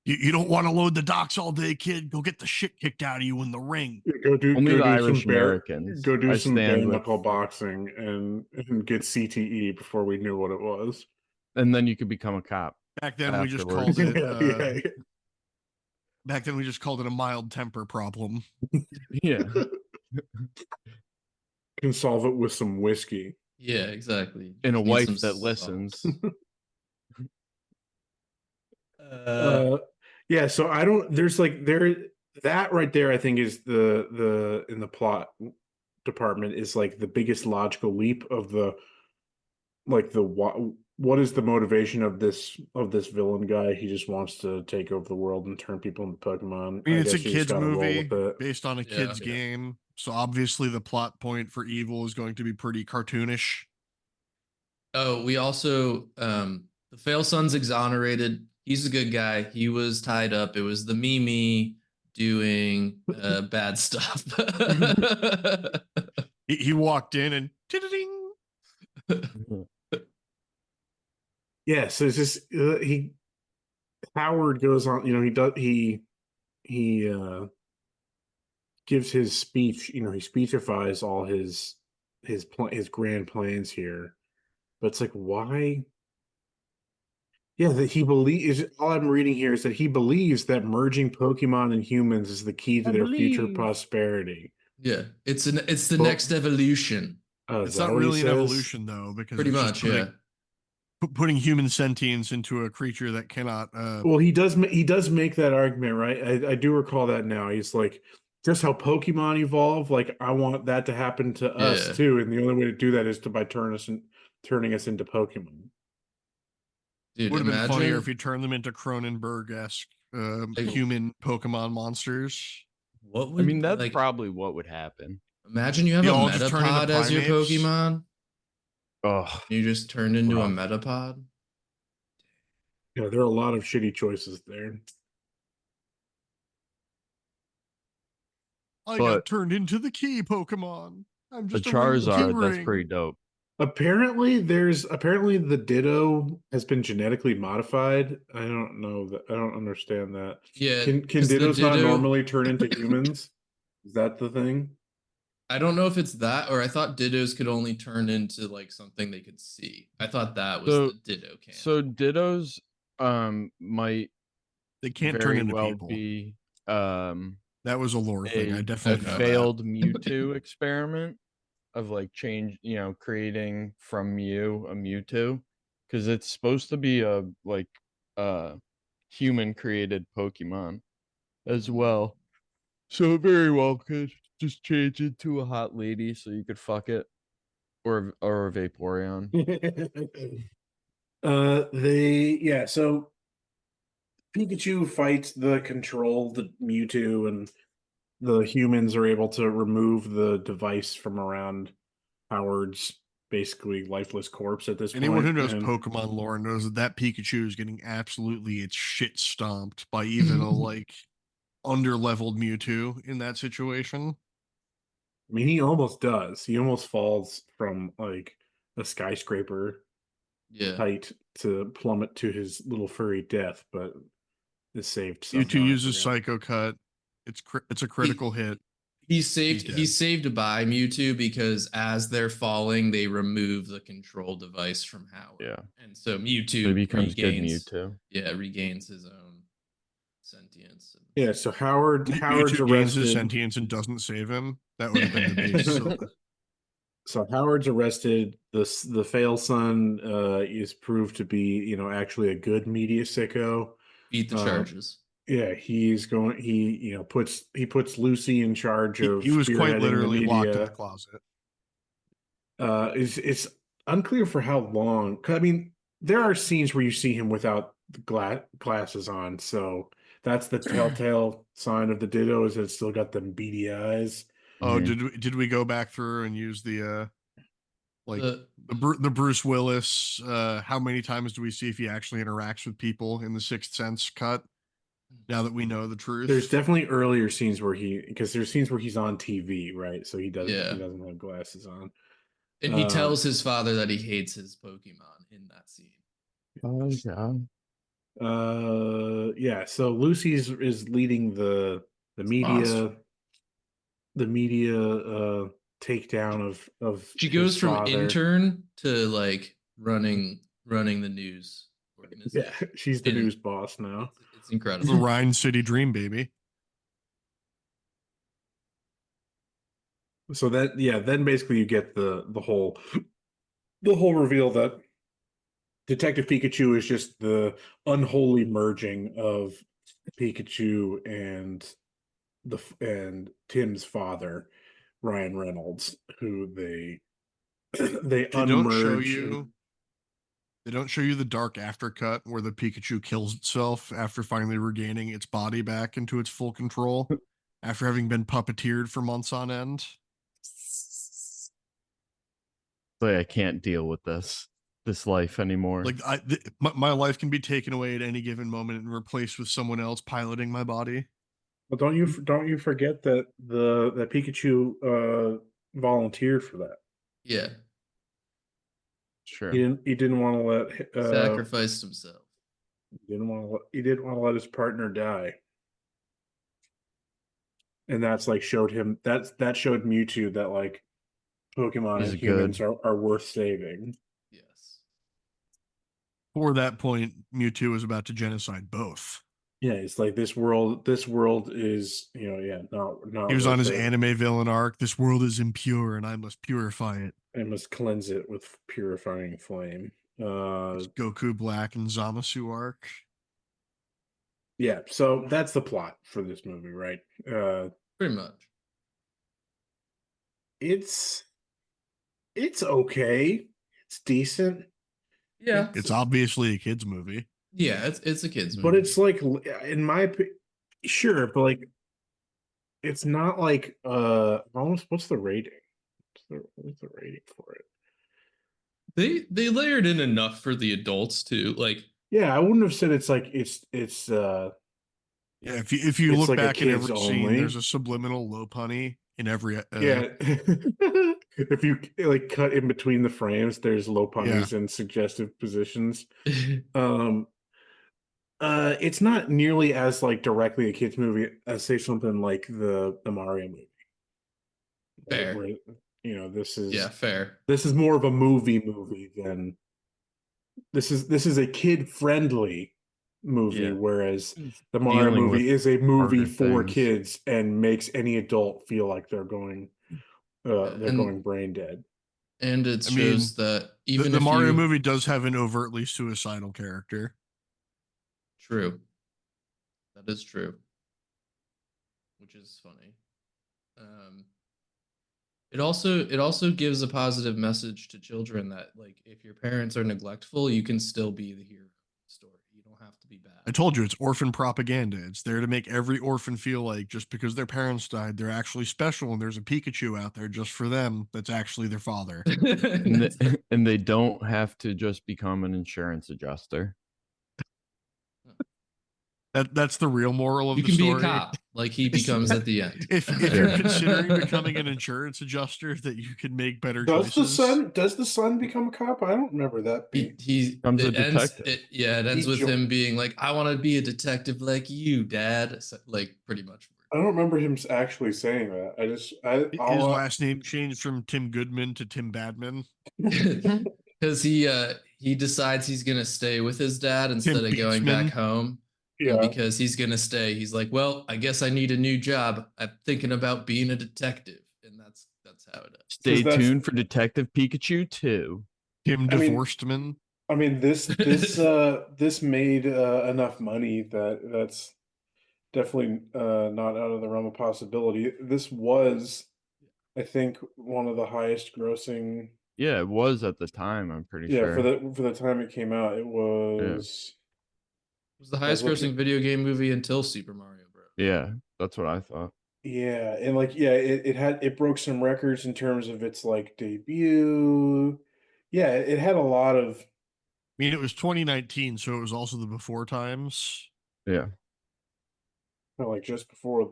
You don't want to load the docks all day, kid. Go get the shit kicked out of you in the ring. Go do Only go the do Irish some bare, Americans. go do I some stand bare with- knuckle boxing and get CTE before we knew what it was. And then you could become a cop. Back then, we just Afterwards. called it. Yeah. Back then, we just called it a mild temper problem. Yeah. Can solve it with some whiskey. Yeah, exactly. And a Just need wife some that salt. listens. Yeah, so I don't there's like that right there I think is the in the plot department is like the biggest logical leap of the like the what is the motivation of this villain guy? He just wants to take over the world and turn people into Pokemon. I mean, it's a guess you just kids gotta roll movie with it. based on a Yeah. kids game, so obviously the plot point for evil is going to be pretty cartoonish. Oh, we also the fail son's exonerated. He's a good guy. He was tied up. It was the Mime doing bad stuff. He walked in and ding. Yeah, so it's just he Howard goes on, he gives his speech, he speechifies all his grand plans here. But it's like, why? Yeah, that he believes, all I'm reading here is that he believes that merging Pokemon and humans is the key to I their future believe. prosperity. Yeah, it's the But next evolution. oh, is It's that not what he really an says? evolution though, because Pretty it's just much, yeah. putting human sentience into a creature that cannot. Well, he does make that argument, right? I do recall that now. He's like, just how Pokemon evolve, like I want that to happen to us Yeah. too, and the only way to do that is by turning us into Pokemon. Dude, Would have been funnier if imagine he turned them into Cronenberg-esque like, human Pokemon monsters. what I mean, would that's like probably what would happen. imagine you have They a all just turn into Metapod as your primates. Pokemon. Oh, You just turned into a rough. Metapod. Yeah, there are a lot of shitty choices there. I But got turned into the key Pokemon. I'm a just a ring key Charizard, that's ring. pretty dope. Apparently, the Ditto has been genetically modified. I don't know that. I don't understand that. Yeah, Can because the Dittos not Ditto. normally turn into humans? Is that the thing? I don't know if it's that, or I thought Dittos could only turn into like something they could see. I thought that was So, the Ditto canon. so Dittos might They can't turn very into well people. be That was a lore thing. I a definitely know that. failed Mewtwo experiment of like creating from Mew a Mewtwo, because it's supposed to be a like human created Pokemon as well. So it very well could just change into a hot lady so you could fuck it, or a Vaporeon. So Pikachu fights the controlled Mewtwo, and the humans are able to remove the device from around Howard's basically lifeless corpse at this Anyone who point. knows And Pokemon lore knows that Pikachu is getting absolutely its shit stomped by even a like underleveled Mewtwo in that situation. I mean, he almost does. He almost falls from like a skyscraper Yeah. height to plummet to his little furry death, but is saved somehow. Mewtwo I uses forget. Psycho Cut. It's a critical hit. He's dead. saved by Mewtwo because as they're falling, they remove the control device from Howard. Yeah. And so So Mewtwo he becomes good regains Mewtwo. regains his own sentience. Yeah, so Howard's Mewtwo gains his arrested. sentience and doesn't save him. That would have been the basis of this. So Howard's arrested. The fail son is proved to be, actually a good media sicko. Beat the charges. Yeah, he's going. He puts Lucy in charge of He was quite spearheading literally the locked in media. the closet. It's unclear for how long. 'Cause, I mean, there are scenes where you see him without the glasses on, so that's the telltale sign of the Ditto, is that it's still got them beady eyes. Oh, Mhm. did we go back through and use the like The- the Bruce Willis? How many times do we see if he actually interacts with people in the Sixth Sense cut? Now that we know the truth, There's definitely earlier scenes because there's scenes where he's on TV, right? So he doesn't have glasses on. And he tells his father that he hates his Pokemon in that scene. Oh yeah. Yeah. So Lucy's is leading the media takedown of She his goes from father. intern to like running the news organization. Yeah, she's the news boss now. It's the incredible. Rhine City Dream, baby. So then basically you get the whole reveal that Detective Pikachu is just the unholy merging of Pikachu and Tim's father, Ryan Reynolds, who they They don't show unmerge. you. They don't show you the dark aftercut where the Pikachu kills itself after finally regaining its body back into its full control after having been puppeteered for months on end. Like, I can't deal with this. this life anymore. Like my life can be taken away at any given moment and replaced with someone else piloting my body. Well, don't you forget that that Pikachu volunteered for that. Yeah, Sure. He didn't want to let sacrificed himself. he didn't want to let his partner die. And that's like showed him that showed Mewtwo that like Pokemon He's and humans good. are worth saving. Yes. For that point, Mewtwo was about to genocide both. Yeah, it's like this world is, not He was on worth his it. anime villain arc. This world is impure, and I must purify it. I must cleanse it with purifying flame. His Goku Black and Zamasu arc. Yeah, so that's the plot for this movie, right? Pretty much. It's okay. It's decent. Yeah. It's obviously a kids movie. Yeah, it's a kids movie. But it's like, in my opinion, sure, but like, it's not like almost. What's the rating? What's the rating for it? They layered in enough for the adults too. Like, Yeah, I wouldn't have said it's like Yeah, if you It's look like a back at kids every scene, only. there's a subliminal low punny in every. Yeah. If you like cut in between the frames, there's low punnies and suggestive positions. Um, it's not nearly as like directly a kids movie as say something like the Mario movie. fair. Where, this Yeah, fair. is more of a movie than this is a kid friendly movie, Yeah. whereas It's the Mario dealing movie with is a movie harder for things. kids and makes any adult feel like they're And going brain dead. and it I mean, shows that even the if Mario you movie does have an overtly suicidal character. true. That is true. Which is funny. Um it also gives a positive message to children that like if your parents are neglectful, you can still be the hero of the story. You don't have to be I bad. told you it's orphan propaganda. It's there to make every orphan feel like just because their parents died, they're actually special, and there's a Pikachu out there just for them that's actually their father. And they don't have to just become an insurance adjuster. That's the real moral of You the can be a story. cop, like he becomes at the end. If Yeah. you're considering becoming an insurance adjuster, that you can make better choices. Does the son become a cop? I don't remember that being. Becomes a it ends detective. it ends He with jo- him being like, I want to be a detective like you, Dad. So, like pretty much. I don't remember him actually saying that. His last name changed from Tim Goodman to Tim Badman. Because he decides he's gonna stay with his dad instead of going back Beachman. home. Yeah. And because he's gonna stay, he's like, well, I guess I need a new job. I'm thinking about being a detective, and that's how it is. Stay that's- tuned for Detective Pikachu 2. Tim I mean- Divorcedman. I mean this made enough money that's definitely not out of the realm of possibility. This was, I think, one of the highest grossing. Yeah, it was at the time, I'm pretty Yeah, sure. for the time it came out, it was. It was the highest grossing video game movie until Super Mario Bros. Yeah, that's what I thought. Yeah, and like it broke some records in terms of its like debut. Yeah, it had a lot of. I mean, it was 2019, so it was also the before times. Yeah. Like just before it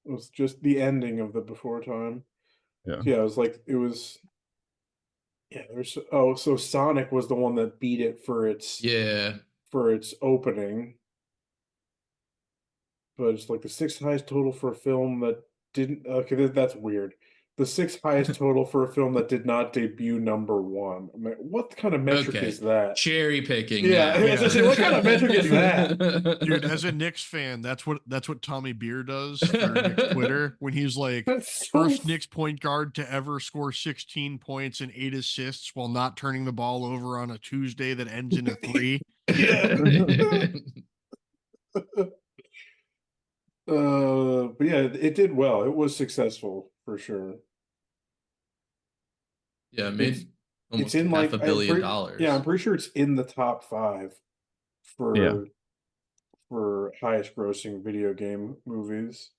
was just the ending of the before time. Yeah. So yeah, it was like it was. Yeah, so Sonic was the one that beat it for its opening, but it's like the sixth highest total for a film that didn't. Okay, that's weird. The sixth highest total for a film that did not debut #1. I mean, what kind of metric Okay. is that? Cherry picking. Yeah, now. I was gonna say, what kind of metric is that? Dude, as a Knicks fan, that's what Tommy Beer does for Knicks Twitter when he's like That's first Knicks point guard to ever score 16 points and 8 assists while not turning the ball over on a Tuesday that ends in a 3. Yeah. But yeah, it did well. It was successful for sure. Yeah, it made almost in half like $1 billion dollars. Yeah, I'm pretty sure it's in the top 5 for highest grossing video game movies.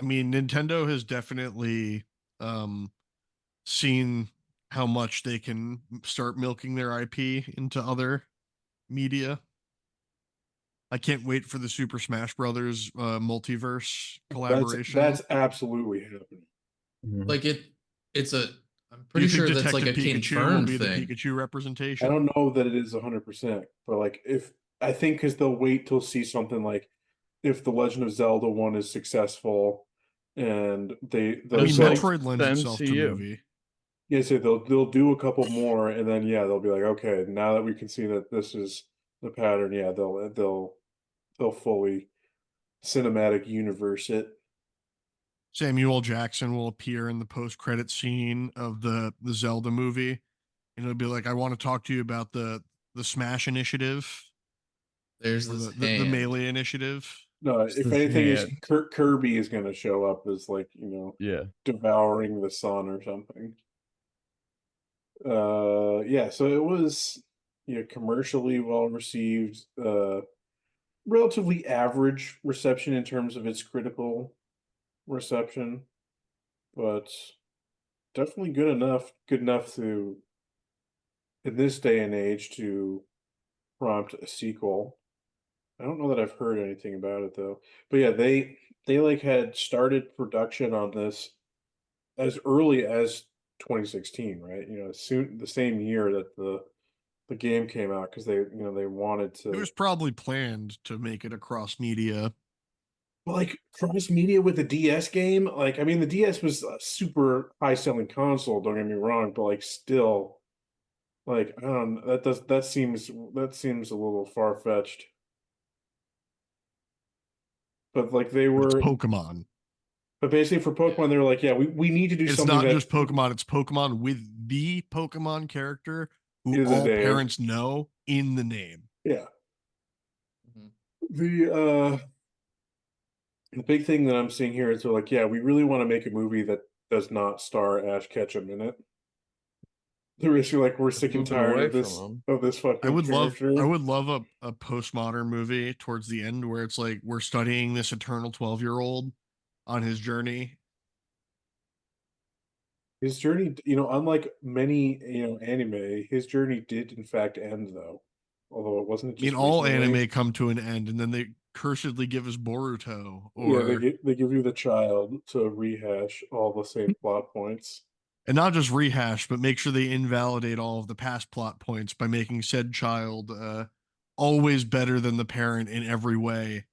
I mean, Nintendo has definitely seen how much they can start milking their IP into other media. I can't wait for the Super Smash Brothers multiverse collaboration. That's absolutely happening. Like it's a. I'm Do you pretty think sure that's like Detective a Pikachu will confirmed be the thing. Pikachu I representation? don't know that it is 100%, but like if I think because they'll wait till see something like if the Legend of Zelda one is successful, and I they'll mean, Just go, like Metroid lends the itself to MCU. movie. yeah, so they'll do a couple more, and then yeah, they'll be like, okay, now that we can see that this is the pattern, yeah, they'll fully cinematic universe it. Samuel Jackson will appear in the post-credit scene of the Zelda movie, and it'll be like, "I want to talk to you about the Smash Initiative There's or this the hand. Melee Initiative." No, It's if this anything, is hand. Kirby is going to show up as like Yeah. devouring the sun or something. Yeah, so it was commercially well received, relatively average reception in terms of its critical reception, but definitely good enough to in this day and age to prompt a sequel. I don't know that I've heard anything about it though. But yeah, they like had started production on this as early as 2016, right? Soon the same year that the game came out because they wanted It to, was probably planned to make it across media. well, like cross media with the DS game. Like, I mean, the DS was a super high selling console. Don't get me wrong, but like still, like I don't that seems a little far fetched. But like But it's Pokemon. but basically for Yeah. Pokemon, they were like, yeah, we need to do It's something not that just Pokemon, it's Pokemon with the Pokemon character who is a all name. parents know in the name. Yeah. Mhm. The big thing that I'm seeing here is they're like, yeah, we really want to make a movie that does not star Ash Ketchum in it. They're basically like, we're They're sick and moving tired away of from this them. I fucking would love I character. would love a postmodern movie towards the end where it's like we're studying this eternal 12-year-old on his journey. His journey, unlike many, anime, his journey did in fact end though. Although it wasn't I mean, just all recently. anime come to an end, and then they cursedly give us Boruto, Yeah, or they give you the child to rehash all the same plot points. and not just rehash, but make sure they invalidate all of the past plot points by making said child always better than the parent in every way.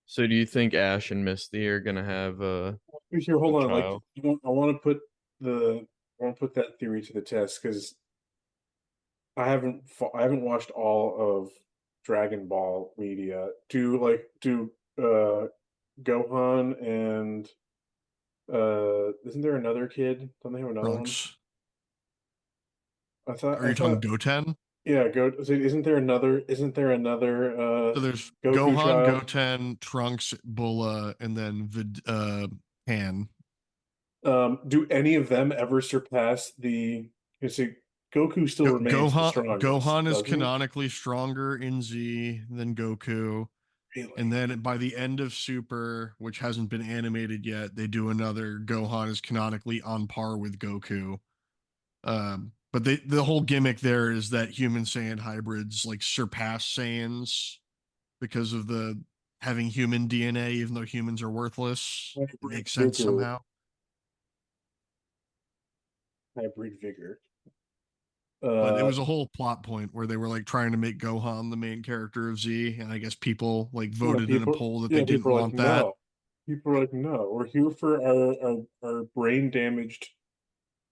So do you think Ash and Misty are gonna have Here, a hold on. Like, child? I want to put the I want to put that theory to the test because I haven't watched all of Dragon Ball media. Do Gohan and isn't there another kid? Don't they have another one? Trunks. Are I you talking thought Goten? yeah, isn't there another So there's Goku Gohan, child? Goten, Trunks, Bulla, and then Pan. Do any of them ever surpass you see Goku still remains the strongest, Gohan is doesn't he? canonically stronger in Z than Goku. And Really? then by the end of Super, which hasn't been animated yet, they do another Gohan is canonically on par with Goku. But the whole gimmick there is that human Saiyan hybrids like surpass Saiyans because of the having human DNA, even though humans are worthless. It Hybrid makes sense vigor. somehow. Hybrid vigor. But it Uh, was a whole plot point where they were like trying to make Gohan the main character of Z, and I guess people like voted in a poll that they didn't people are like, want that. no. People are like, no. We're here for our brain damaged,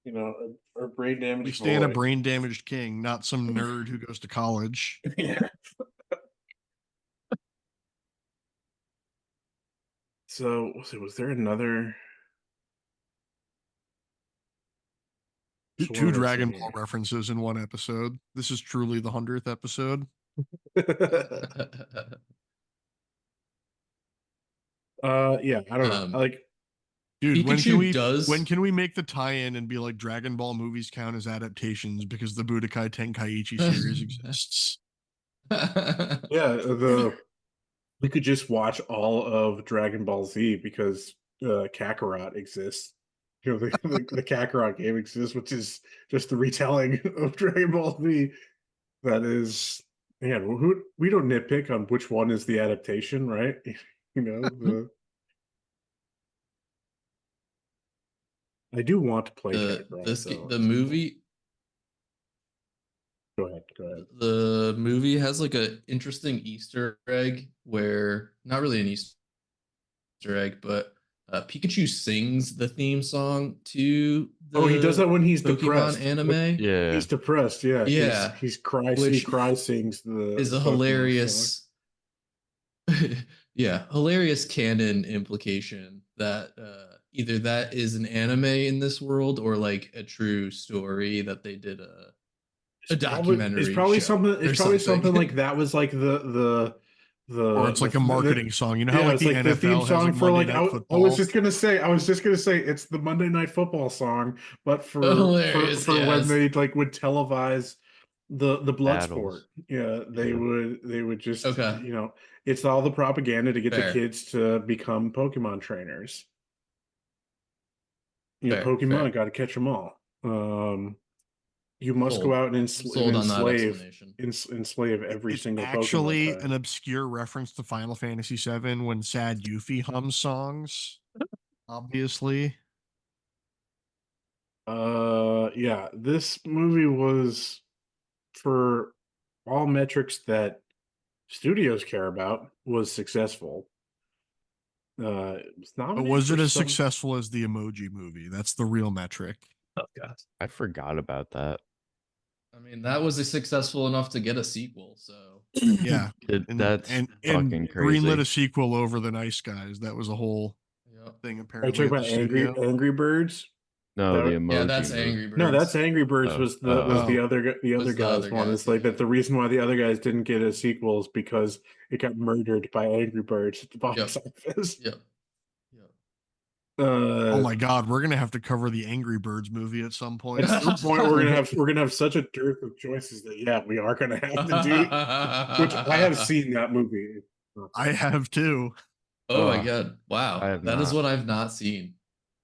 our brain We damaged stand a boy. brain damaged king, not some nerd who goes to college. Yeah. So, was there another? So what Two am I Dragon seeing Ball here? references in one episode. This is truly the 100th episode. Yeah, I don't know. um, Like, Dude, Pikachu when does. can we make the tie-in and be like Dragon Ball movies count as adaptations because the Budokai Tenkaichi series exists? yeah, we could just watch all of Dragon Ball Z because Kakarot exists. the Kakarot game exists, which is just the retelling of Dragon Ball Z. That is, man, we don't nitpick on which one is the adaptation, right? I do want to play Kakarot, though. The movie Go ahead. Go ahead. the movie has like a interesting Easter egg where not really an Easter egg, but Pikachu sings the theme song to the Oh, he does that when he's Pokemon depressed. anime. Yeah. He's depressed. Yeah. Yeah. He's cries. He Which cries. Sings the is a Pokemon hilarious yeah, hilarious canon implication that either that is an anime in this world or like a true story that they did a documentary It's probably show something. or It's probably something like that was like Or it's like a marketing song. You know how yeah, like it's the like the theme NFL has song like for Monday like Night I Football. was just gonna say it's the Monday Night Football song, but Hilarious, for when yes. they like would televise the blood sport. Battles. Yeah, Yeah. they would just Okay. it's all the propaganda to get the Fair. kids to become Pokemon trainers. Fair, Pokemon fair. got to catch them all. You must go Sold. out and I'm sold on that explanation. enslave every It's single Pokemon actually type. an obscure reference to Final Fantasy VII when Sad Yuffie hums songs. Obviously. Yeah, this movie was, for all metrics that studios care about, was successful. It was But nominated was for it as some. successful as the Emoji Movie? That's the real metric. Oh god. I forgot about that. I mean, that was successful enough to get a sequel, so Yeah. That's fucking greenlit a crazy. sequel over the Nice Guys. That was a whole yep. thing Are you apparently talking at the about studio. Angry Birds? No, That- the emoji. Yeah, that's movie. Angry Birds. No, that's Angry Birds. Oh, Was oh. the other Was the guy's other one? guys, It's like yeah. that. The reason why the other guys didn't get a sequel is because it got murdered by Angry Birds at the box office. Yep. Yep. Oh my god, we're gonna have to cover the Angry Birds movie at some point. At some point, we're gonna have such a dearth of choices that yeah, we are gonna have to do. Which I have seen that movie. I have too. Oh my god! Wow, I have that is not. what I've not seen.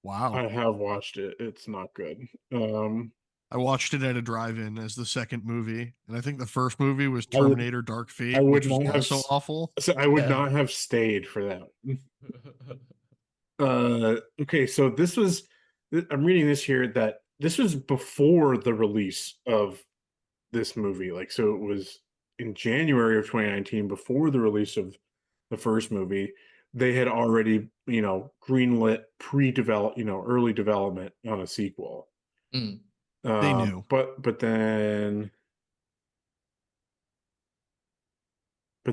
Wow. I have watched it. It's not good. I watched it at a drive-in as the second movie, and I think the first movie was I would- Terminator: Dark Fate, I would which was not have also s- awful. So I would Yeah. not have stayed for that. Okay, so I'm reading this here that this was before the release of this movie. Like, so it was in January of 2019, before the release of the first movie. They had already, greenlit pre-develop, early development on a sequel. Mm. They knew. But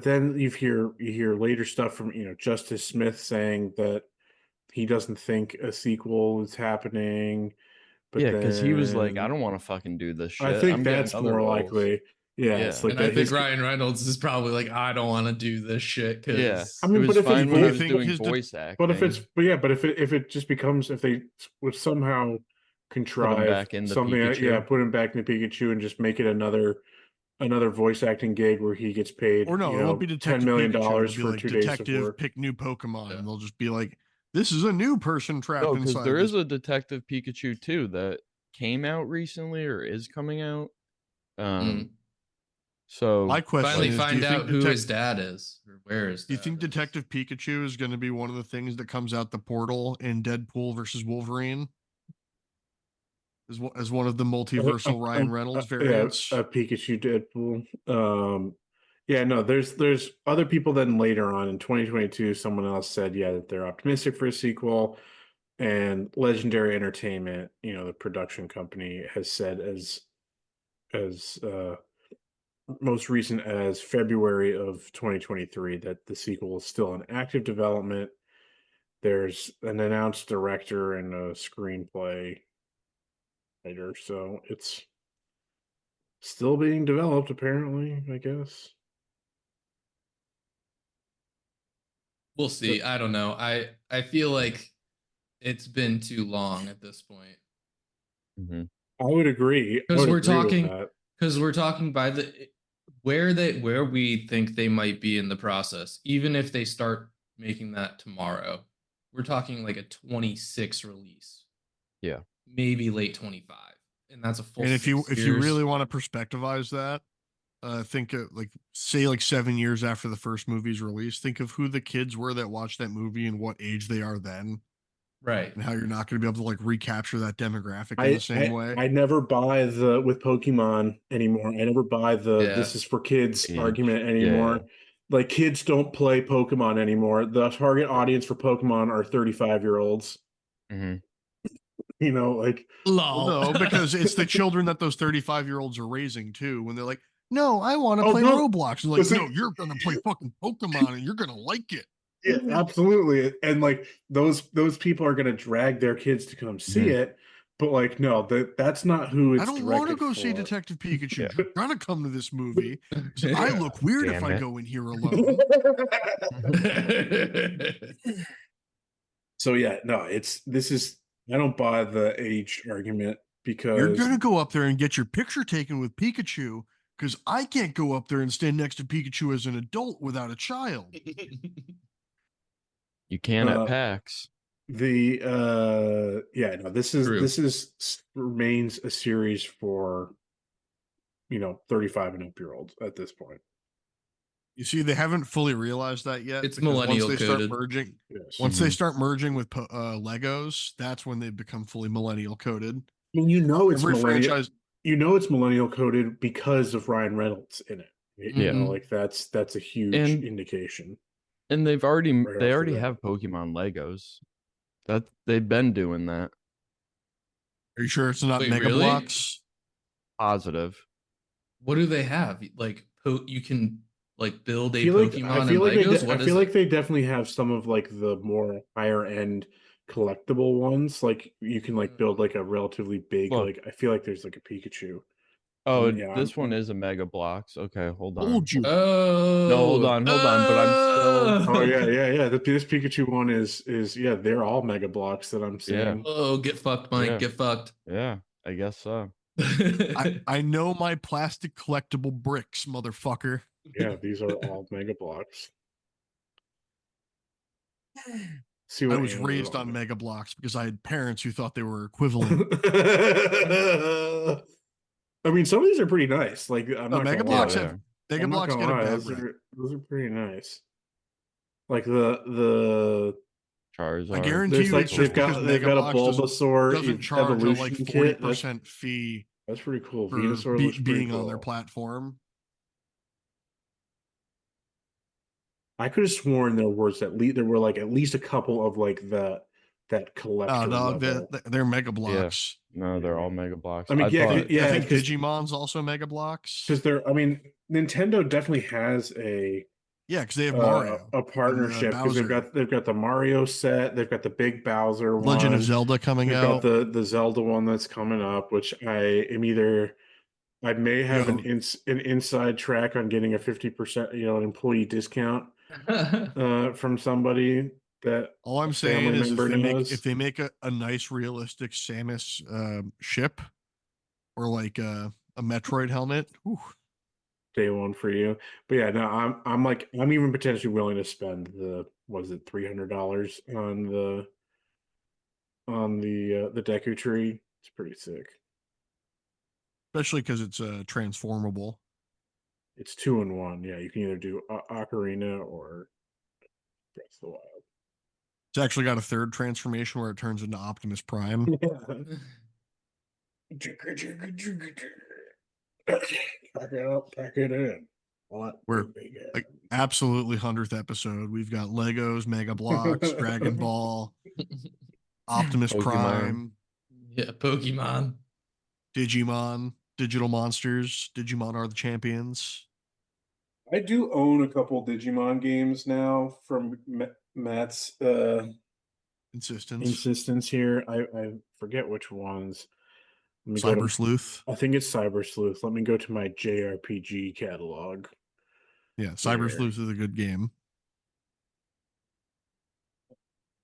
then you hear later stuff from, Justice Smith saying that he doesn't think a sequel is happening. But Yeah, because he was like, I then don't want to fucking do this shit. I think I'm getting that's other more roles. likely. Yeah, Yeah. it's like And that. I think Ryan Reynolds is probably like, I don't want to do this shit because Yeah. I mean, it but was if it's fine when I was voice- doing his de- voice acting. but if it just becomes, if they would somehow contrive back in the something, Pikachu. put him back in the Pikachu and just make it another voice acting gig where he gets paid, Or no, it won't be Detective $10 million Pikachu. It'll be for like 2 days of Detective work. Pick New Pokemon, Yeah. and they'll just be like, "This is a new person trapped No, because inside." there this is a Detective Pikachu too that came out recently or is coming out. So My question finally is, do find you think out who his dad is or where his Do you dad think is. Detective Pikachu is going to be one of the things that comes out the portal in Deadpool versus Wolverine? As one of the multiversal Ryan Reynolds variants? Yeah, a Pikachu Deadpool. Yeah, no, there's other people. Then later on in 2022, someone else said, yeah, that they're optimistic for a sequel, and Legendary Entertainment, the production company, has said as most recent as February of 2023 that the sequel is still in active development. There's an announced director and a screenplay writer, so it's still being developed, apparently, I guess. We'll see. I don't know. I feel like it's been too long at this point. Mhm. I would agree. Because we're agree with talking that. because we're talking by the where we think they might be in the process, even if they start making that tomorrow. We're talking like a 26 release. maybe late 25, and that's a full. And 6 if you years. really want to perspectivize that, think of say 7 years after the first movie's release, think of who the kids were that watched that movie and what age they are then, Right. and how you're not going to be able to recapture that demographic in the same way. I never buy the with Pokemon anymore. I never buy the Yeah. this is for kids Age. argument anymore. Yeah. Like kids don't play Pokemon anymore. The target audience for Pokemon are 35-year-olds. Mhm. You know, like Well, no, because it's the children that those 35-year-olds are raising too. When they're like, "No, I want to Oh, play no. Roblox," and Listen- "No, you're going to play fucking Pokemon, and you're going to like it." yeah, absolutely. And like those people are gonna drag their kids to come see Mhm. it. But like, no, that's not who it's I don't want to directed go see for. Detective Pikachu. Yeah. You're going to come to this movie because I look weird if Damn I it. go in here alone. So yeah, no, this is I don't buy the age argument You're because going to go up there and get your picture taken with Pikachu because I can't go up there and stand next to Pikachu as an adult without a child. You can Uh, at PAX. yeah, no, True. this is remains a series for 35 and up year olds at this point. You see, they haven't fully realized that yet. It's because millennial once they start coded. merging, Yes. once they Mhm. start merging with Legos, that's when they become fully millennial coded. I mean, it's Every millennial. franchise, It's millennial coded because of Ryan Reynolds in it. You know, Mhm. like that's a huge And- indication. And they Right off the already bat. have Pokemon Legos. That they've been doing that. are you sure it's not Wait, Mega really? Blocks? Positive. What do they have? Like, you can build I a feel like Pokemon in Legos. What I is feel like it? they definitely have some of like the more higher end collectible ones. Like you can build like a relatively big Look. I feel like there's like a Pikachu. Oh, Yeah, this one is a Mega Bloks. Okay, hold on. Told you. Oh, No, hold on, but I'm still. Oh yeah. This Pikachu one is yeah, they're all Mega Blocks that I'm seeing. Oh, get fucked, Mike. Yeah. Get fucked. Yeah, I guess so. I know my plastic collectible bricks, motherfucker. Yeah, these are all Mega Blocks. See I what was raised on Mega Blocks because I had parents who thought they were equivalent. I mean, some of these are pretty nice. Like I'm No, not Mega gonna Blocks lie. have Mega I'm not Blocks gonna get a lie, bad rep. those are pretty nice. Like the I Charizard. guarantee there's you, it's just because they've Mega got a Blocks Bulbasaur doesn't charge a evolution kit. 40% fee That's pretty cool. for Venusaur looks pretty being cool. on their platform. I could have sworn there were like at least a couple of like that collector No, level. they're Mega Blocks. No, they're all Mega Blocks. I mean, yeah, thought, yeah, I think because Digimon's also Mega Blocks. I mean, Nintendo definitely has a Yeah, because they have Mario, a partnership because Bowser. they've got the Mario set, they've got the big Bowser Legend one, of Zelda coming they've out. got the Zelda one that's coming up, which I may have Yo. an inside track on getting a 50% an employee discount from somebody that All I'm a saying family is member knows. if they make a nice realistic Samus ship or like a Metroid helmet, whew, Day one for you. But yeah, no, I'm even potentially willing to spend the $300 on the Deku Tree. It's pretty sick. especially because it's transformable. It's 2-in-1. Yeah, you can either do Ocarina or Breath of the Wild. It's actually got a third transformation where it turns into Optimus Prime. Pack it up, pack it in. We're like absolutely 100th episode. We've got Legos, Mega Blocks, Dragon Ball, Optimus Pokemon. Prime, Yeah, Pokemon. Digimon, Digital Monsters. Digimon are the champions. I do own a couple Digimon games now from Matt's insistence here. I forget which ones. Let me Cyber Sleuth. I think it's Cyber Sleuth. Let me go to my JRPG catalog. Yeah, Cyber Here. Sleuth is a good game.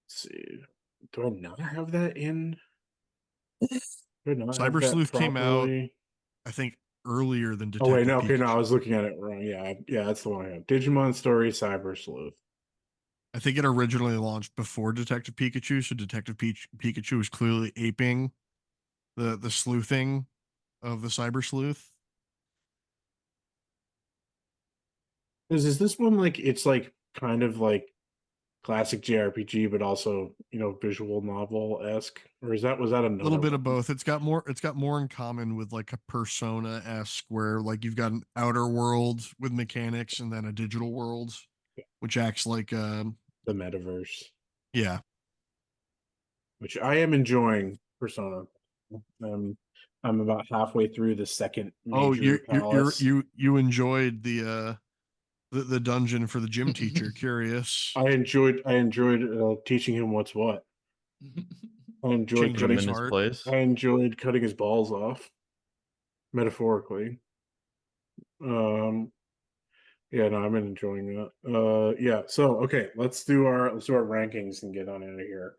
Let's see. Do I not have that in? Do I not have Cyber that Sleuth came out, properly? I think, earlier than Oh Detective wait, no, okay, no, I Pikachu. was looking at it wrong. Yeah, that's the one I have. Digimon Story, Cyber Sleuth. I think it originally launched before Detective Pikachu, so Detective Pikachu was clearly aping the sleuthing of the cyber sleuth. Is this one like it's like kind of like classic JRPG, but also visual novel esque, or was that A another little bit of one? both. It's got more in common with like a Persona esque, where like you've got an outer world with mechanics and then a digital world, which acts like The metaverse, yeah. which I am enjoying. Persona. Um, I'm about halfway through the second Oh, major palace. you enjoyed the dungeon for the gym teacher. Curious. I enjoyed teaching him what's what. I enjoyed Changing Put him his in his heart. place. I enjoyed cutting his balls off, metaphorically. Um, yeah, no, I'm enjoying that. Yeah. So okay, let's do our rankings and get on out of here.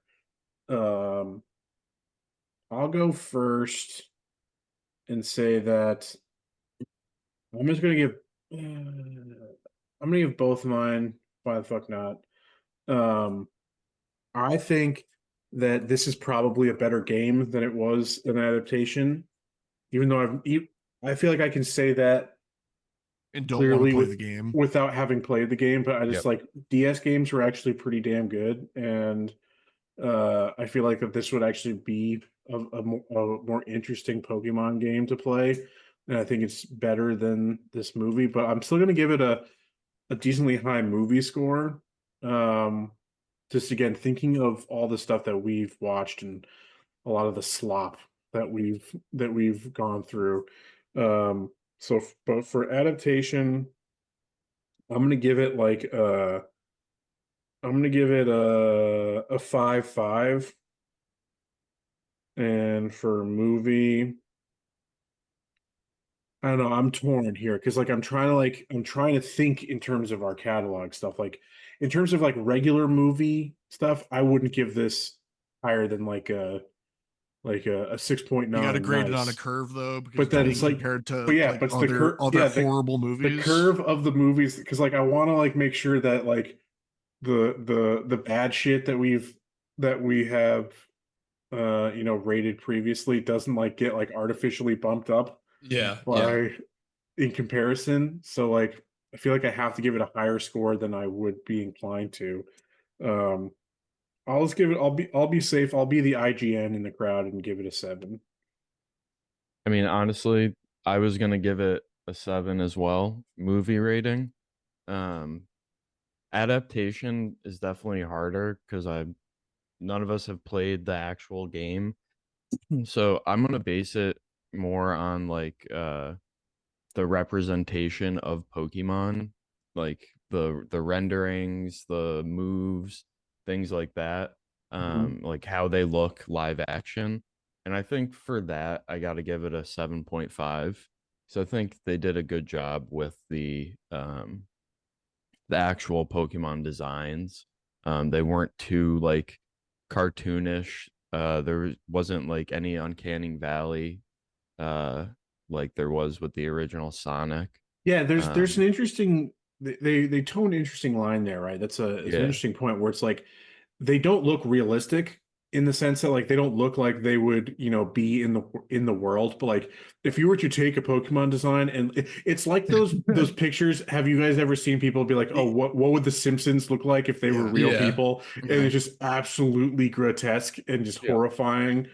I'll go first and say that I'm just gonna give. I'm gonna give both mine. Why the fuck not? Um, I think that this is probably a better game than it was an adaptation. Even though I feel like I can say that And don't want to clearly play the game. without having played the game. But I just Yep. like DS games were actually pretty damn good, and I feel like that this would actually be a more interesting Pokemon game to play, and I think it's better than this movie. But I'm still gonna give it a decently high movie score. Um, just again thinking of all the stuff that we've watched and a lot of the slop that we've gone through. Um, but for adaptation, I'm gonna give it like I'm gonna give it a 5.5, and for movie, I don't know. I'm torn here because I'm trying to think in terms of our catalog stuff. Like in terms of like regular movie stuff, I wouldn't give this higher than a You got to 6.9. grade it on a Nice. curve though, because But it's then being it's like, compared but to yeah, like but it's the curve, other yeah, horrible the movies. curve of the movies, because like I want to like make sure that like the bad shit that we have rated previously doesn't like get like artificially bumped up Yeah, yeah. by in comparison. So like I feel like I have to give it a higher score than I would be inclined to. Um, I'll just give it. I'll be safe. I'll be the IGN in the crowd and give it a 7. I mean, honestly, I was gonna give it a 7 as well. Movie rating. Um, Adaptation is definitely harder because I none of us have played the actual game. So I'm gonna base it more on like the representation of Pokemon, like the renderings, the moves, things like that. Like how they look live action. And I think for that I gotta give it a 7.5. So I think they did a good job with the actual Pokemon designs. They weren't too like cartoonish. There wasn't like any uncanny valley uh like there was with the original Sonic. Yeah, there's an Um interesting they tone an interesting line there, right? It's an yeah. interesting point where it's like they don't look realistic in the sense that like they don't look like they would, be in the world. But like if you were to take a Pokemon design and it's like those pictures. Have you guys ever seen people be like, "Oh, what would the Simpsons look like if they were Yeah. real Yeah. people?" And Yeah. it's just absolutely grotesque and just Yeah. horrifying.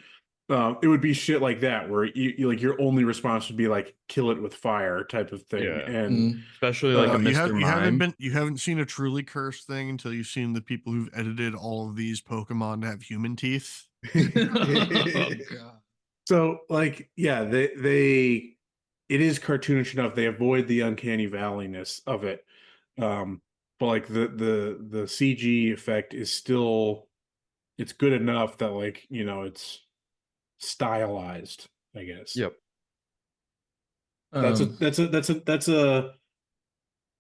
It would be shit like that where like your only response would be like kill it with fire type of thing. Yeah. And Mm. Especially like a Mr. Mime. You haven't seen a truly cursed thing until you've seen the people who've edited all of these Pokemon to have human teeth. Oh god. so like yeah, they it is cartoonish enough. They avoid the uncanny valleyness of it. Um, but like the CG effect is still it's good enough that like, it's stylized, I guess. Yep. Um, That's a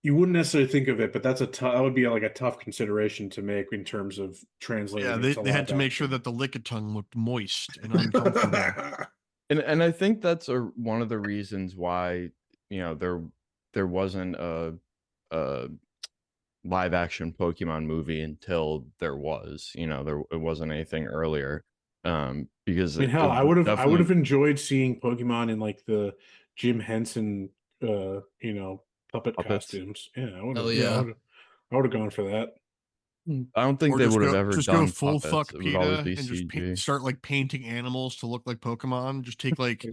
you wouldn't necessarily think of it, but that would be like a tough consideration to make in terms of Yeah, translating it to they had live to make sure action. that the Lickitung looked moist and uncomfortable. And I think that's one of the reasons why, there wasn't a live action Pokemon movie until there was, it wasn't anything earlier. Because I mean, hell, it I would have definitely enjoyed seeing Pokemon in like the Jim Henson, puppet puppets. costumes. Yeah, I would Hell have. yeah. I would have gone for that. I don't think Or they just would have go ever just go done full puppets. fuck It would always PETA be and just CG. start like painting animals to look like Pokemon. Just take like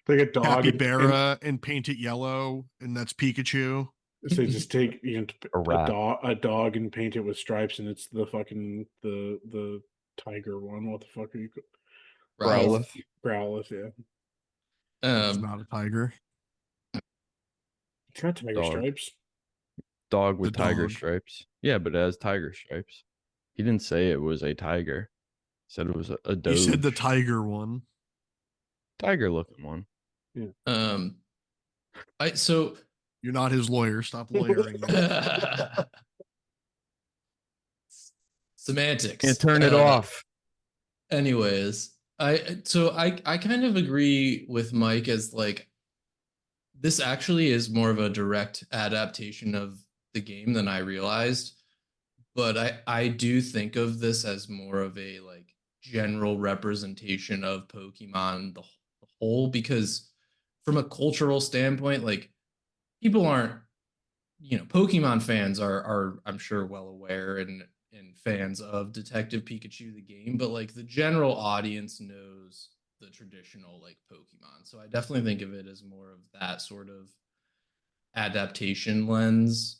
Like a dog, capybara and paint it yellow, and that's Pikachu. so just take A rat. a dog and paint it with stripes, and it's the fucking the tiger one. What the fuck are you? Rowlet. Growlithe, yeah. It's Um, not a tiger. It's got tiger Dog. stripes. Dog The with tiger dog. stripes. Yeah, but it has tiger stripes. He didn't say it was a tiger. He said it was a You said the doge. tiger one. Tiger looking one. um, so You're not his lawyer. Stop lawyering it. semantics. Can't turn it off. Anyways, I kind of agree with Mike as like this actually is more of a direct adaptation of the game than I realized. But I do think of this as more of a like general representation of Pokemon the whole, because from a cultural standpoint, like people aren't, Pokemon fans are I'm sure well aware and fans of Detective Pikachu the game, but like the general audience knows the traditional like Pokemon. So I definitely think of it as more of that sort of adaptation lens.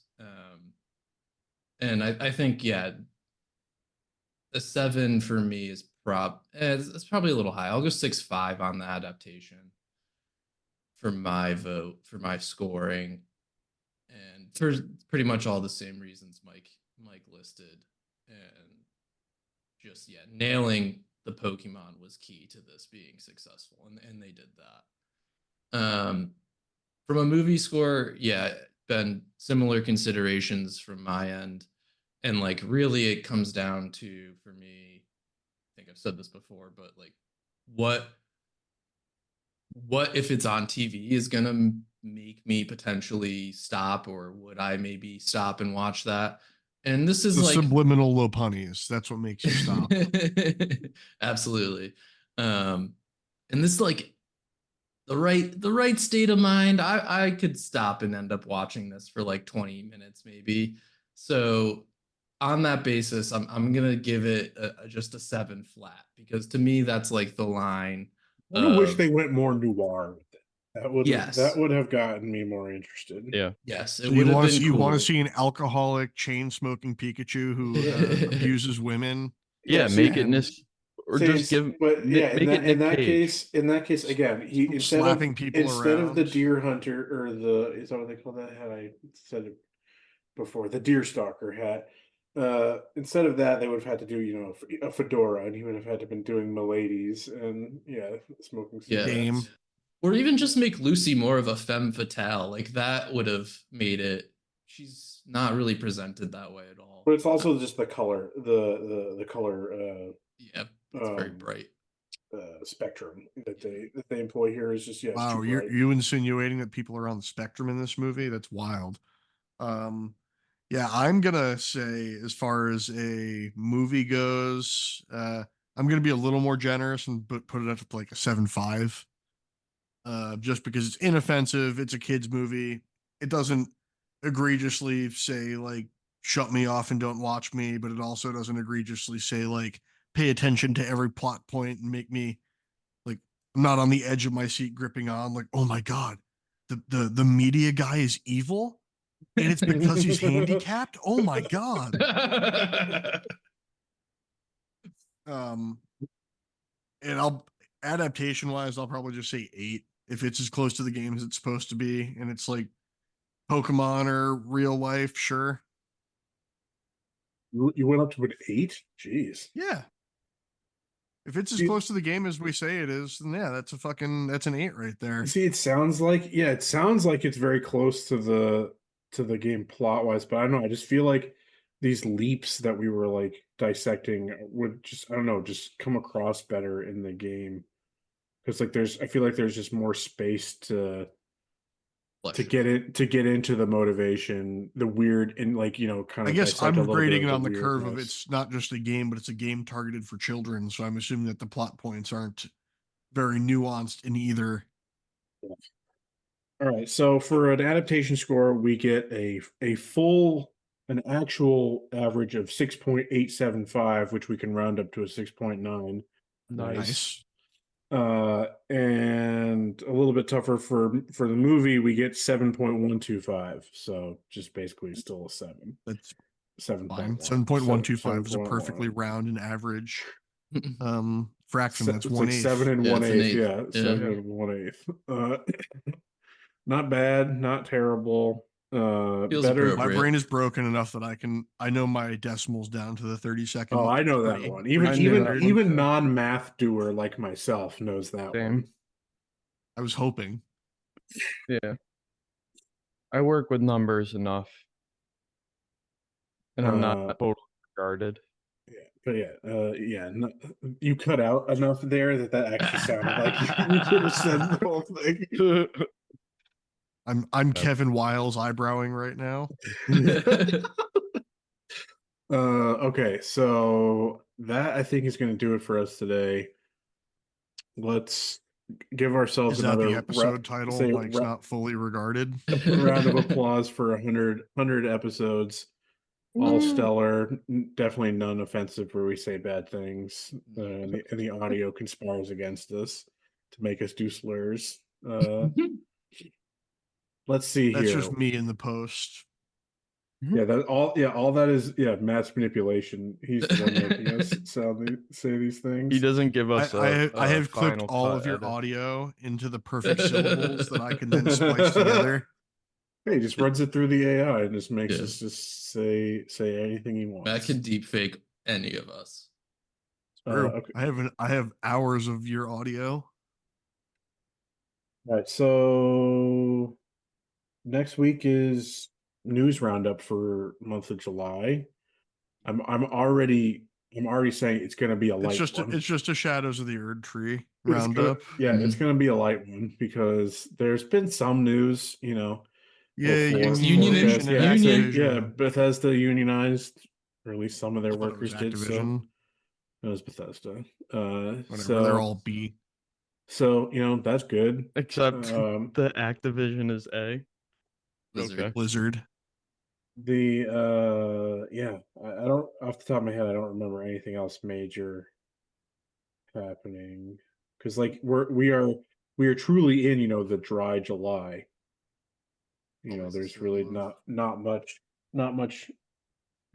And I think, yeah, a 7 for me is it's probably a little high. I'll go 6.5 on the adaptation for my vote, for my scoring, and for pretty much all the same reasons Mike listed. And just, yeah, nailing the Pokemon was key to this being successful, and they did that. From a movie score, yeah, been similar considerations from my end. And like really it comes down to, for me, I think I've said this before, but like what if it's on TV is gonna make me potentially stop, or would I maybe stop and watch that? And this is The like subliminal Lopunnies. That's what makes you stop. absolutely. And this like the right state of mind, I could stop and end up watching this for like 20 minutes maybe. So on that basis, I'm gonna give it just a 7 flat, because to me that's like the line I kind of wish of they went more noir with it. That yes, would have gotten me more interested. Yeah. yes, it So would have been you want to cool. see an alcoholic chain smoking Pikachu who abuses women. Yeah, see, make it Nick, or see, just give but yeah, make it Nick Cage. in that case, again, he Slapping people instead of the around. deer hunter, or the, is that what they call that hat? I said it before, the deer stalker hat. Instead of that, they would have had to do, a fedora, and he would have had to been doing Miladies and, yeah, smoking Yeah. cigarettes. Or even just make Lucy more of a femme fatale. Like that would have made it. She's not really presented that way at all. But it's also just the color, the color Yeah, it's very um, bright. spectrum that they employ here is just, yeah, it's Wow, too you're bright. you insinuating that people are on the spectrum in this movie? That's wild. Yeah, I'm gonna say, as far as a movie goes, I'm gonna be a little more generous and put it up to like a 7.5. Just because it's inoffensive, it's a kids movie. It doesn't egregiously say like shut me off and don't watch me, but it also doesn't egregiously say like pay attention to every plot point and make me like I'm not on the edge of my seat gripping on like, oh my god, the media guy is evil and it's because he's handicapped. Oh my god. Um, and I'll adaptation wise, I'll probably just say 8 if it's as close to the game as it's supposed to be, and it's like Pokemon or real life. Sure, You went up to an 8? Jeez. yeah. If it's as See, close to the game as we say it is, then yeah, that's an 8 right there. see, it sounds like, yeah, it sounds like it's very close to the game plot wise, but I don't know. I just feel like these leaps that we were like dissecting would just, I don't know, just come across better in the game. Because like I feel like there's just more space to to pleasure. get into the motivation, the weird and kind I of guess dissect I'm a little bit grading of it the on the curve of weirdness. it's not just a game, but it's a game targeted for children. So I'm assuming that the plot points aren't very nuanced in either. All right, so for an adaptation score, we get an actual average of 6.875, which we can round up to a 6.9. Nice. And a little bit tougher for the movie, we get 7.125. So just basically still a 7. That's 7.1. fine. 7.125 is a 7.1. perfectly round and average fraction. That's It's one like eighth. 7 and Yeah, one it's an eighth. eighth. Yeah, Yeah. 7 and 1/8. Not bad, not terrible. Feels Better. My appropriate. brain is broken enough that I know my decimals down to the 30-second. Oh, I know that one. Even I knew even that one even too. non-math doer like myself knows that Same. one. I was hoping. Yeah. I work with numbers enough. And I'm not totally regarded. Yeah, but you cut out enough there that actually sounded like you could have said the whole thing. I'm Kevin Wiles eyebrowing right now. Okay, so that I think is going to do it for us today. Let's give ourselves Is that the another episode title? Mike's not fully regarded. round of applause for 100 episodes. All stellar, definitely none offensive where we say bad things. And the audio conspires against us to make us do slurs. Let's see That's here. just me in the post. Yeah, all that is Matt's manipulation. He's the one making us say these things. He doesn't give us I have clipped final all cut of your edit. audio into the perfect syllables that I can then splice together. Hey, he just runs it through the AI and just makes Yeah. us just say anything he wants. Matt can deep fake any of us. True. Okay. I have hours of your audio. All right, so next week is news roundup for month of July. I'm already saying it's going to be a light one. It's just a Shadows of the Erd Tree It's roundup. it's going to be a light one because there's been some news, Yeah, Union- and Union. Bethesda unionized, or at least some of their I thought it was workers did. So Activision. it was Bethesda. Whatever, they're all B. So that's good. Except the Activision is A. Blizzard. Okay. Blizzard. I don't, off the top of my head, I don't remember anything else major happening because we are truly in the dry July. Always There's a really slow not much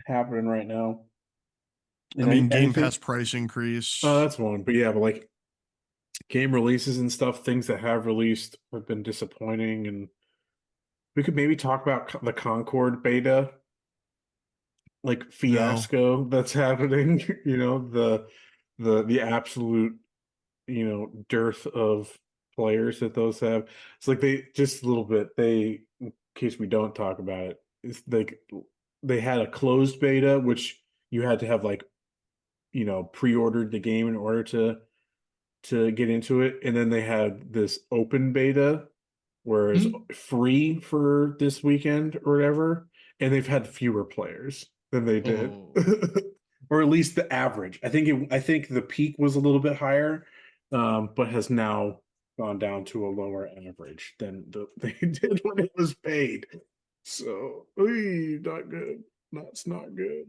happening right now. I mean, Game Pass price increase. Oh, that's one. But like game releases and stuff, things that have released have been disappointing, and we could maybe talk about the Concord beta, like fiasco that's happening. The absolute dearth of players that those have. It's like they just a little bit. In case we don't talk about it, it's like they had a closed beta, which you had to have pre-ordered the game in order to get into it, and then they had this open beta where it's free for this weekend or whatever, and they've had fewer players than they did. Oh. Or at least the average. I think the peak was a little bit higher, but has now gone down to a lower average than they did when it was paid. So, not good. It's not good.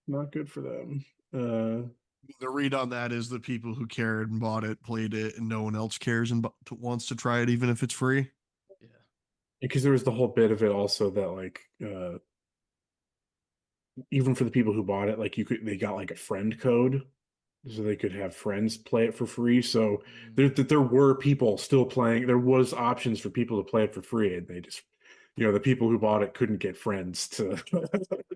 Not good for them. The read on that is the people who cared and bought it, played it, and no one else cares and wants to try it, even if it's free. Yeah. Because there was the whole bit of it also that even for the people who bought it, they got like a friend code so they could have friends play it for free. So there were people still playing. There was options for people to play it for free, and they just the people who bought it couldn't get friends to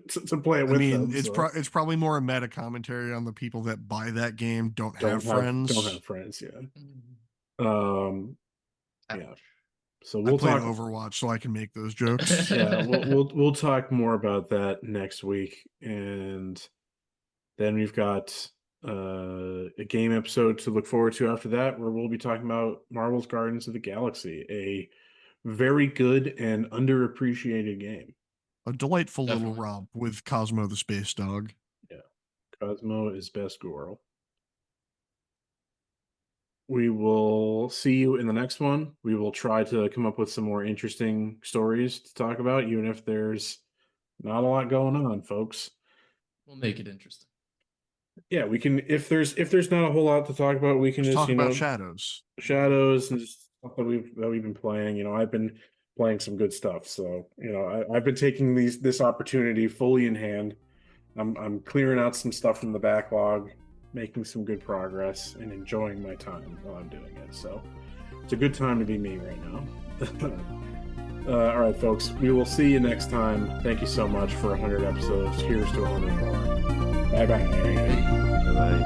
to play it with them. It's probably more a meta commentary on the people that buy that game don't have friends. Don't have friends. Yeah. Yeah. So I played Overwatch, so I can make those jokes. Yeah, we'll talk more about that next week, and then we've got a game episode to look forward to after that, where we'll be talking about Marvel's Guardians of the Galaxy, a very good and underappreciated game. A delightful little Definitely. romp with Cosmo the space dog. Cosmo is best girl. We will see you in the next one. We will try to come up with some more interesting stories to talk about, even if there's not a lot going on, folks. We'll make it interesting. Yeah, we can. If there's not a whole lot to talk about, we can Let's just talk about shadows. shadows and just stuff that we've been playing. You know, I've been playing some good stuff, so you know, I've been taking this opportunity fully in hand. I'm clearing out some stuff from the backlog, making some good progress, and enjoying my time while I'm doing it. So it's a good time to be me right now. All right, folks, we will see you next time. Thank you so much for 100 episodes. Here's to 100 more. Bye bye. Bye-bye.